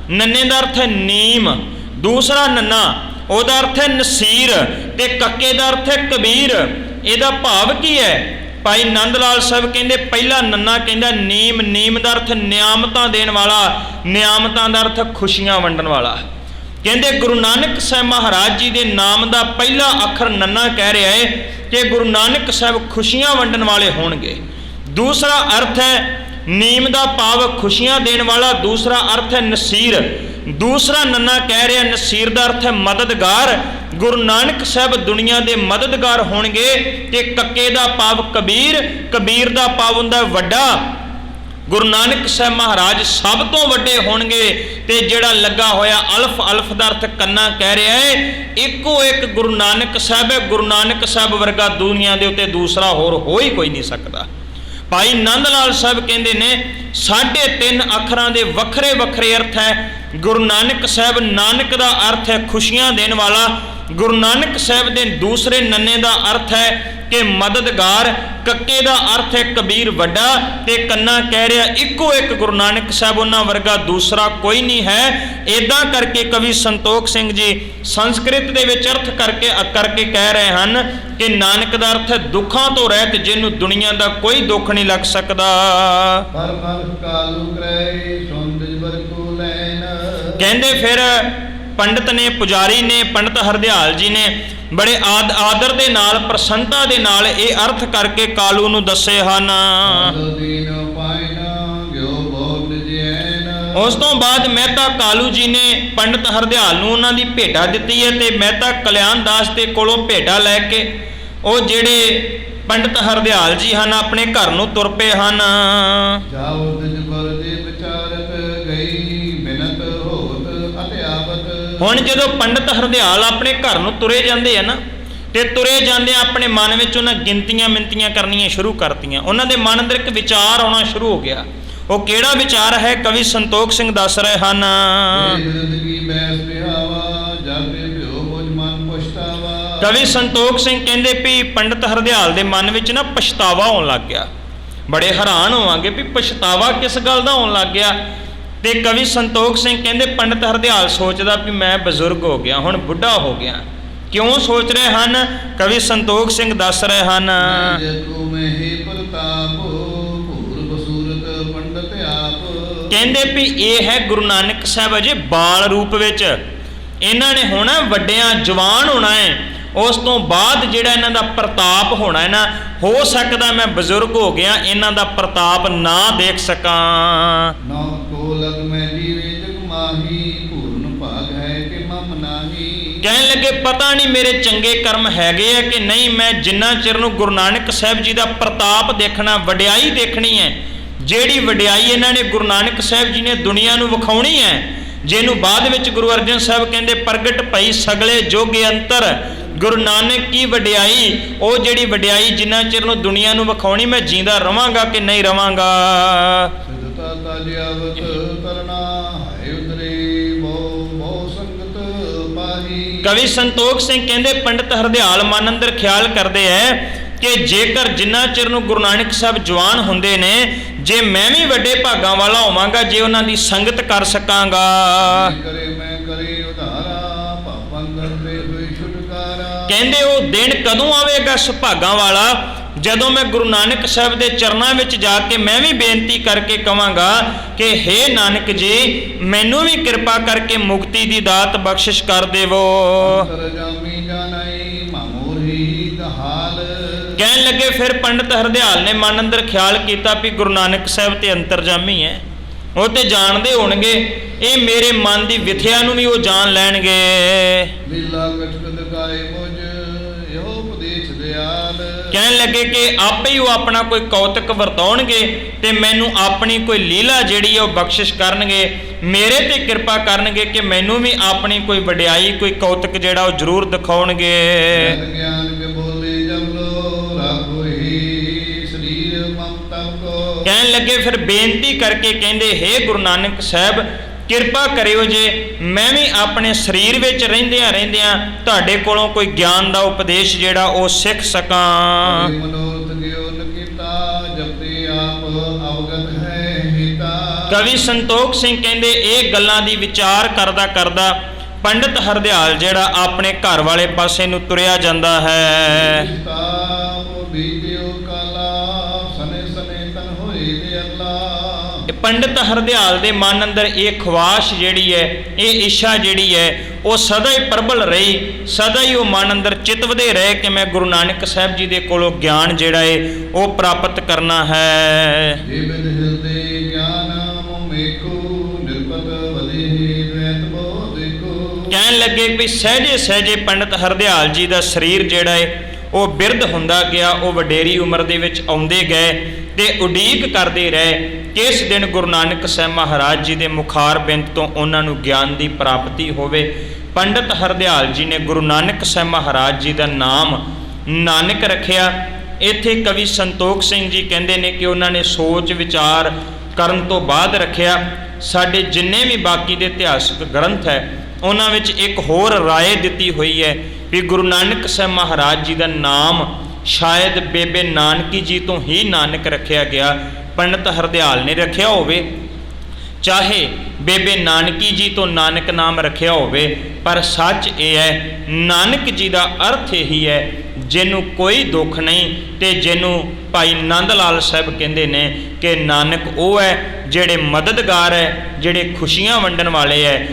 ਨੰਨੇ ਦਾ ਅਰਥ ਹੈ ਨੀਮ, ਦੂਸਰਾ ਨੰਨਾ ਉਹਦਾ ਅਰਥ ਹੈ ਨਸੀਰ, ਤੇ ਕੱਕੇ ਦਾ ਅਰਥ ਹੈ ਕਬੀਰ। ਇਹਦਾ ਭਾਵ ਕੀ ਹੈ? ਭਾਈ ਨੰਦ ਲਾਲ ਸਾਹਿਬ ਕਹਿੰਦੇ ਪਹਿਲਾ ਨੰਨਾ ਕਹਿੰਦਾ ਨੀਮ, ਨੀਮ ਦਾ ਅਰਥ ਨਿਆਮਤਾਂ ਦੇਣ ਵਾਲਾ, ਨਿਆਮਤਾਂ ਦਾ ਅਰਥ ਖੁਸ਼ੀਆਂ ਵੰਡਣ ਵਾਲਾ। ਕਹਿੰਦੇ ਗੁਰੂ ਨਾਨਕ ਸਾਹਿਬ ਮਹਾਰਾਜ ਜੀ ਦੇ ਨਾਮ ਦਾ ਪਹਿਲਾ ਅੱਖਰ ਨੰਨਾ ਕਹਿ ਰਿਹਾ ਹੈ ਕਿ ਗੁਰੂ ਨਾਨਕ ਸਾਹਿਬ ਖੁਸ਼ੀਆਂ ਵੰਡਣ ਵਾਲੇ ਹੋਣਗੇ। ਦੂਸਰਾ ਅਰਥ ਹੈ ਨੀਮ ਦਾ ਭਾਵ ਖੁਸ਼ੀਆਂ ਦੇਣ ਵਾਲਾ, ਦੂਸਰਾ ਅਰਥ ਹੈ ਨਸੀਰ। ਦੂਸਰਾ ਨੰਨਾ ਕਹਿ ਰਿਹਾ ਨਸੀਰ ਦਾ ਅਰਥ ਹੈ ਮਦਦਗਾਰ, ਗੁਰੂ ਨਾਨਕ ਸਾਹਿਬ ਦੁਨੀਆ ਦੇ ਮਦਦਗਾਰ ਹੋਣਗੇ। ਤੇ ਕੱਕੇ ਦਾ ਭਾਵ ਕਬੀਰ, ਕਬੀਰ ਦਾ ਭਾਵ ਹੁੰਦਾ ਵੱਡਾ, ਗੁਰੂ ਨਾਨਕ ਸਾਹਿਬ ਮਹਾਰਾਜ ਸਭ ਤੋਂ ਵੱਡੇ ਹੋਣਗੇ। ਤੇ ਜਿਹੜਾ ਲੱਗਾ ਹੋਇਆ ਅਲਫ, ਅਲਫ ਦਾ ਅਰਥ ਕੰਨਾ ਕਹਿ ਰਿਹਾ ਹੈ, ਇੱਕੋ ਇੱਕ ਗੁਰੂ ਨਾਨਕ ਸਾਹਿਬ ਹੈ। ਗੁਰੂ ਨਾਨਕ ਸਾਹਿਬ ਵਰਗਾ ਦੁਨੀਆ ਦੇ ਉੱਤੇ ਦੂਸਰਾ ਹੋਰ ਹੋ ਹੀ ਕੋਈ ਨਹੀਂ ਸਕਦਾ। ਭਾਈ ਨੰਦ ਲਾਲ ਸਾਹਿਬ ਕਹਿੰਦੇ ਨੇ 3.5 ਅੱਖਰਾਂ ਦੇ ਵੱਖਰੇ ਵੱਖਰੇ ਅਰਥ ਹੈ। ਗੁਰੂ ਨਾਨਕ ਸਾਹਿਬ, ਨਾਨਕ ਦਾ ਅਰਥ ਹੈ ਖੁਸ਼ੀਆਂ ਦੇਣ ਵਾਲਾ, ਗੁਰੂ ਨਾਨਕ ਸਾਹਿਬ ਦੇ ਦੂਸਰੇ ਨੰਨੇ ਦਾ ਅਰਥ ਹੈ ਕਿ ਮਦਦਗਾਰ, ਕੱਕੇ ਦਾ ਅਰਥ ਹੈ ਕਬੀਰ ਵੱਡਾ, ਤੇ ਕੰਨਾ ਕਹਿ ਰਿਹਾ ਇੱਕੋ ਇੱਕ ਗੁਰੂ ਨਾਨਕ ਸਾਹਿਬ, ਉਹਨਾਂ ਵਰਗਾ ਦੂਸਰਾ ਕੋਈ ਨਹੀਂ ਹੈ। ਇਦਾਂ ਕਰਕੇ ਕਵੀ ਸੰਤੋਖ ਸਿੰਘ ਜੀ ਸੰਸਕ੍ਰਿਤ ਦੇ ਵਿੱਚ ਅਰਥ ਕਰਕੇ ਕਹਿ ਰਹੇ ਹਨ ਕਿ ਨਾਨਕ ਦਾ ਅਰਥ ਹੈ ਦੁੱਖਾਂ ਤੋਂ ਰਹਿਤ, ਜਿਹਨੂੰ ਦੁਨੀਆ ਦਾ ਕੋਈ ਦੁੱਖ ਨਹੀਂ ਲੱਗ ਸਕਦਾ। ਕਹਿੰਦੇ ਫਿਰ ਪੰਡਤ ਨੇ, ਪੁਜਾਰੀ ਨੇ, ਪੰਡਤ ਹਰਦਿਆਲ ਜੀ ਨੇ ਬੜੇ ਆਦਰ ਦੇ ਨਾਲ, ਪ੍ਰਸੰਨਤਾ ਦੇ ਨਾਲ ਇਹ ਅਰਥ ਕਰਕੇ ਕਾਲੂ ਨੂੰ ਦੱਸੇ ਹਨ। ਉਸ ਤੋਂ ਬਾਅਦ ਮਹਿਤਾ ਕਾਲੂ ਜੀ ਨੇ ਪੰਡਤ ਹਰਦਿਆਲ ਨੂੰ ਉਹਨਾਂ ਦੀ ਭੇਟਾ ਦਿੱਤੀ ਹੈ, ਤੇ ਮਹਿਤਾ ਕਲਿਆਣ ਦਾਸ ਦੇ ਕੋਲੋਂ ਭੇਟਾ ਲੈ ਕੇ ਉਹ ਜਿਹੜੇ ਪੰਡਤ ਹਰਦਿਆਲ ਜੀ ਹਨ ਆਪਣੇ ਘਰ ਨੂੰ ਤੁਰ ਪਏ ਹਨ। ਹੁਣ ਜਦੋਂ ਪੰਡਤ ਹਰਦਿਆਲ ਆਪਣੇ ਘਰ ਨੂੰ ਤੁਰੇ ਜਾਂਦੇ ਆ ਨਾ, ਤੇ ਤੁਰੇ ਜਾਂਦੇ ਆਪਣੇ ਮਨ ਵਿੱਚ ਉਹਨਾਂ ਗਿਣਤੀਆਂ ਮਿੰਤੀਆਂ ਕਰਨੀਆਂ ਸ਼ੁਰੂ ਕਰਤੀਆਂ। ਉਹਨਾਂ ਦੇ ਮਨ ਅੰਦਰ ਇੱਕ ਵਿਚਾਰ ਆਉਣਾ ਸ਼ੁਰੂ ਹੋ ਗਿਆ। ਉਹ ਕਿਹੜਾ ਵਿਚਾਰ ਹੈ? ਕਵੀ ਸੰਤੋਖ ਸਿੰਘ ਦੱਸ ਰਹੇ ਹਨ। ਕਵੀ ਸੰਤੋਖ ਸਿੰਘ ਕਹਿੰਦੇ ਵੀ ਪੰਡਤ ਹਰਦਿਆਲ ਦੇ ਮਨ ਵਿੱਚ ਨਾ ਪਛਤਾਵਾ ਆਉਣ ਲੱਗ ਗਿਆ। ਬੜੇ ਹੈਰਾਨ ਹੋਵਾਂਗੇ ਵੀ ਪਛਤਾਵਾ ਕਿਸ ਗੱਲ ਦਾ ਆਉਣ ਲੱਗ ਗਿਆ। ਤੇ ਕਵੀ ਸੰਤੋਖ ਸਿੰਘ ਕਹਿੰਦੇ ਪੰਡਤ ਹਰਦਿਆਲ ਸੋਚਦਾ ਵੀ ਮੈਂ ਬਜ਼ੁਰਗ ਹੋ ਗਿਆ, ਹੁਣ ਬੁੱਢਾ ਹੋ ਗਿਆ। ਕਿਉਂ ਸੋਚ ਰਹੇ ਹਨ? ਕਵੀ ਸੰਤੋਖ ਸਿੰਘ ਦੱਸ ਰਹੇ ਹਨ। ਕਹਿੰਦੇ ਵੀ ਇਹ ਹੈ ਗੁਰੂ ਨਾਨਕ ਸਾਹਿਬ ਅਜੇ ਬਾਲ ਰੂਪ ਵਿੱਚ, ਇਹਨਾਂ ਨੇ ਹੋਣਾ ਵੱਡਿਆਂ, ਜਵਾਨ ਹੋਣਾ ਹੈ। ਉਸ ਤੋਂ ਬਾਅਦ ਜਿਹੜਾ ਇਹਨਾਂ ਦਾ ਪ੍ਰਤਾਪ ਹੋਣਾ ਹੈ ਨਾ, ਹੋ ਸਕਦਾ ਮੈਂ ਬਜ਼ੁਰਗ ਹੋ ਗਿਆ ਇਹਨਾਂ ਦਾ ਪ੍ਰਤਾਪ ਨਾ ਦੇਖ ਸਕਾਂ। ਨੌ ਕੋ ਲਗ ਮੈਂ ਜੀਵੇ ਜਗ ਮਾਹੀ, ਪੂਰਨ ਭਾਗ ਹੈ ਕਿ ਮਮ ਨਾਹੀ। ਕਹਿਣ ਲੱਗੇ ਪਤਾ ਨਹੀਂ ਮੇਰੇ ਚੰਗੇ ਕਰਮ ਹੈਗੇ ਆ ਕਿ ਨਹੀਂ, ਮੈਂ ਜਿੰਨਾ ਚਿਰ ਨੂੰ ਗੁਰੂ ਨਾਨਕ ਸਾਹਿਬ ਜੀ ਦਾ ਪ੍ਰਤਾਪ ਦੇਖਣਾ, ਵਡਿਆਈ ਦੇਖਣੀ ਹੈ, ਜਿਹੜੀ ਵਡਿਆਈ ਇਹਨਾਂ ਨੇ ਗੁਰੂ ਨਾਨਕ ਸਾਹਿਬ ਜੀ ਨੇ ਦੁਨੀਆ ਨੂੰ ਵਿਖਾਉਣੀ ਹੈ, ਜਿਹਨੂੰ ਬਾਅਦ ਵਿੱਚ ਗੁਰੂ ਅਰਜਨ ਸਾਹਿਬ ਕਹਿੰਦੇ ਪ੍ਰਗਟ ਭਈ ਸਗਲੇ ਜੁਗ ਅੰਤਰ, ਗੁਰੂ ਨਾਨਕ ਕੀ ਵਡਿਆਈ, ਉਹ ਜਿਹੜੀ ਵਡਿਆਈ ਜਿੰਨਾ ਚਿਰ ਨੂੰ ਦੁਨੀਆ ਨੂੰ ਵਿਖਾਉਣੀ, ਮੈਂ ਜੀਂਦਾ ਰਵਾਂਗਾ ਕਿ ਨਹੀਂ ਰਵਾਂਗਾ। ਸਿਧਤਾ ਤਜ ਅਵਤ ਕਰਨਾ ਹੈ ਉਦਰੇ, ਬਹੁ ਬਹੁ ਸੰਗਤ ਪਾਹੀ। ਕਵੀ ਸੰਤੋਖ ਸਿੰਘ ਕਹਿੰਦੇ ਪੰਡਿਤ ਹਰਦਿਆਲ ਮਨ ਅੰਦਰ ਖਿਆਲ ਕਰਦੇ ਹੈ ਕਿ ਜੇਕਰ ਜਿੰਨਾ ਚਿਰ ਨੂੰ ਗੁਰੂ ਨਾਨਕ ਸਾਹਿਬ ਜਵਾਨ ਹੁੰਦੇ ਨੇ, ਜੇ ਮੈਂ ਵੀ ਵੱਡੇ ਭਾਗਾਂ ਵਾਲਾ ਹੋਵਾਂਗਾ, ਜੇ ਉਹਨਾਂ ਦੀ ਸੰਗਤ ਕਰ ਸਕਾਂਗਾ। ਕਰੇ ਮੈਂ ਕਰੇ ਉਧਾਰਾ, ਪਾਪਾਂ ਕਰਦੇ ਹੋਏ ਛੁਟਕਾਰਾ। ਕਹਿੰਦੇ ਉਹ ਦਿਨ ਕਦੋਂ ਆਵੇਗਾ ਸੁਭਾਗਾਂ ਵਾਲਾ, ਜਦੋਂ ਮੈਂ ਗੁਰੂ ਨਾਨਕ ਸਾਹਿਬ ਦੇ ਚਰਨਾਂ ਵਿੱਚ ਜਾ ਕੇ ਮੈਂ ਵੀ ਬੇਨਤੀ ਕਰਕੇ ਕਵਾਂਗਾ ਕਿ ਹੇ ਨਾਨਕ ਜੀ, ਮੈਨੂੰ ਵੀ ਕਿਰਪਾ ਕਰਕੇ ਮੁਕਤੀ ਦੀ ਦਾਤ ਬਖਸ਼ਿਸ਼ ਕਰ ਦੇਵੋ। ਅੰਤਰਜਾਮੀ ਜਾਣਾਈ ਮਾਮੂਰੀ ਦਹਾਲ। ਕਹਿਣ ਲੱਗੇ ਫਿਰ ਪੰਡਿਤ ਹਰਦਿਆਲ ਨੇ ਮਨ ਅੰਦਰ ਖਿਆਲ ਕੀਤਾ ਵੀ ਗੁਰੂ ਨਾਨਕ ਸਾਹਿਬ ਤੇ ਅੰਤਰਜਾਮੀ ਹੈ, ਉਹ ਤੇ ਜਾਣਦੇ ਹੋਣਗੇ, ਇਹ ਮੇਰੇ ਮਨ ਦੀ ਵਿਥਿਆ ਨੂੰ ਵੀ ਉਹ ਜਾਣ ਲੈਣਗੇ। ਲੀਲਾ ਕਟਕ ਦਕਾਏ ਮੁਝ ਇਹੋ ਉਪਦੇਸ਼ ਦਿਆਲ। ਕਹਿਣ ਲੱਗੇ ਕਿ ਆਪੇ ਹੀ ਉਹ ਆਪਣਾ ਕੋਈ ਕੌਤਕ ਵਰਤਾਉਣਗੇ ਤੇ ਮੈਨੂੰ ਆਪਣੀ ਕੋਈ ਲੀਲਾ ਜਿਹੜੀ ਹੈ ਉਹ ਬਖਸ਼ਿਸ਼ ਕਰਨਗੇ, ਮੇਰੇ ਤੇ ਕਿਰਪਾ ਕਰਨਗੇ ਕਿ ਮੈਨੂੰ ਵੀ ਆਪਣੀ ਕੋਈ ਵਡਿਆਈ, ਕੋਈ ਕੌਤਕ ਜਿਹੜਾ ਉਹ ਜ਼ਰੂਰ ਦਿਖਾਉਣਗੇ। ਗਿਆਨ ਕੇ ਬੋਲੇ ਜਮਲੋ ਰਾਖੋ ਹੀ ਸਰੀਰ ਮਮਤਾ ਕੋ। ਕਹਿਣ ਲੱਗੇ ਫਿਰ ਬੇਨਤੀ ਕਰਕੇ ਕਹਿੰਦੇ ਹੇ ਗੁਰੂ ਨਾਨਕ ਸਾਹਿਬ, ਕਿਰਪਾ ਕਰਿਓ ਜੇ ਮੈਂ ਵੀ ਆਪਣੇ ਸਰੀਰ ਵਿੱਚ ਰਹਿੰਦਿਆਂ ਤੁਹਾਡੇ ਕੋਲੋਂ ਕੋਈ ਗਿਆਨ ਦਾ ਉਪਦੇਸ਼ ਜਿਹੜਾ ਉਹ ਸਿੱਖ ਸਕਾਂ। ਮਨੋਰਥ ਗਿਓ ਨ ਕੀਤਾ, ਜਪਤੇ ਆਪ ਅਵਗਤ ਹੈ ਹਿਤਾ। ਕਵੀ ਸੰਤੋਖ ਸਿੰਘ ਕਹਿੰਦੇ ਇਹ ਗੱਲਾਂ ਦੀ ਵਿਚਾਰ ਕਰਦਾ ਕਰਦਾ ਪੰਡਿਤ ਹਰਦਿਆਲ ਜਿਹੜਾ ਆਪਣੇ ਘਰ ਵਾਲੇ ਪਾਸੇ ਨੂੰ ਤੁਰਿਆ ਜਾਂਦਾ ਹੈ। ਪੰਡਿਤ ਹਰਦਿਆਲ ਦੇ ਮਨ ਅੰਦਰ ਇਹ ਖਵਾਸ਼ ਜਿਹੜੀ ਹੈ, ਇਹ ਇੱਛਾ ਜਿਹੜੀ ਹੈ, ਉਹ ਸਦਾ ਹੀ ਪ੍ਰਬਲ ਰਹੀ, ਸਦਾ ਹੀ ਉਹ ਮਨ ਅੰਦਰ ਚਿਤਵਦੇ ਰਹੇ ਕਿ ਮੈਂ ਗੁਰੂ ਨਾਨਕ ਸਾਹਿਬ ਜੀ ਦੇ ਕੋਲੋਂ ਗਿਆਨ ਜਿਹੜਾ ਹੈ ਉਹ ਪ੍ਰਾਪਤ ਕਰਨਾ ਹੈ। ਕਹਿਣ ਲੱਗੇ ਵੀ ਸਹਿਜੇ ਸਹਿਜੇ ਪੰਡਿਤ ਹਰਦਿਆਲ ਜੀ ਦਾ ਸਰੀਰ ਜਿਹੜਾ ਹੈ ਉਹ ਬਿਰਧ ਹੁੰਦਾ ਗਿਆ, ਉਹ ਵਡੇਰੀ ਉਮਰ ਦੇ ਵਿੱਚ ਆਉਂਦੇ ਗਏ ਤੇ ਉਡੀਕ ਕਰਦੇ ਰਹੇ ਕਿਸ ਦਿਨ ਗੁਰੂ ਨਾਨਕ ਸਾਹਿਬ ਮਹਾਰਾਜ ਜੀ ਦੇ ਮੁਖਾਰ ਬਿੰਦ ਤੋਂ ਉਹਨਾਂ ਨੂੰ ਗਿਆਨ ਦੀ ਪ੍ਰਾਪਤੀ ਹੋਵੇ। ਪੰਡਿਤ ਹਰਦਿਆਲ ਜੀ ਨੇ ਗੁਰੂ ਨਾਨਕ ਸਾਹਿਬ ਮਹਾਰਾਜ ਜੀ ਦਾ ਨਾਮ ਨਾਨਕ ਰੱਖਿਆ। ਇੱਥੇ ਕਵੀ ਸੰਤੋਖ ਸਿੰਘ ਜੀ ਕਹਿੰਦੇ ਨੇ ਕਿ ਉਹਨਾਂ ਨੇ ਸੋਚ ਵਿਚਾਰ ਕਰਨ ਤੋਂ ਬਾਅਦ ਰੱਖਿਆ। ਸਾਡੇ ਜਿੰਨੇ ਵੀ ਬਾਕੀ ਦੇ ਇਤਿਹਾਸਕ ਗ੍ਰੰਥ ਹੈ ਉਹਨਾਂ ਵਿੱਚ ਇੱਕ ਹੋਰ ਰਾਏ ਦਿੱਤੀ ਹੋਈ ਹੈ ਵੀ ਗੁਰੂ ਨਾਨਕ ਸਾਹਿਬ ਮਹਾਰਾਜ ਜੀ ਦਾ ਨਾਮ ਸ਼ਾਇਦ ਬੇਬੇ ਨਾਨਕੀ ਜੀ ਤੋਂ ਹੀ ਨਾਨਕ ਰੱਖਿਆ ਗਿਆ। ਪੰਡਿਤ ਹਰਦਿਆਲ ਨੇ ਰੱਖਿਆ ਹੋਵੇ, ਚਾਹੇ ਬੇਬੇ ਨਾਨਕੀ ਜੀ ਤੋਂ ਨਾਨਕ ਨਾਮ ਰੱਖਿਆ ਹੋਵੇ, ਪਰ ਸੱਚ ਇਹ ਹੈ ਨਾਨਕ ਜੀ ਦਾ ਅਰਥ ਇਹੀ ਹੈ ਜਿਹਨੂੰ ਕੋਈ ਦੁੱਖ ਨਹੀਂ, ਤੇ ਜਿਹਨੂੰ ਭਾਈ ਨੰਦ ਲਾਲ ਸਾਹਿਬ ਕਹਿੰਦੇ ਨੇ ਕਿ ਨਾਨਕ ਉਹ ਹੈ ਜਿਹੜੇ ਮਦਦਗਾਰ ਹੈ, ਜਿਹੜੇ ਖੁਸ਼ੀਆਂ ਵੰਡਣ ਵਾਲੇ ਹੈ।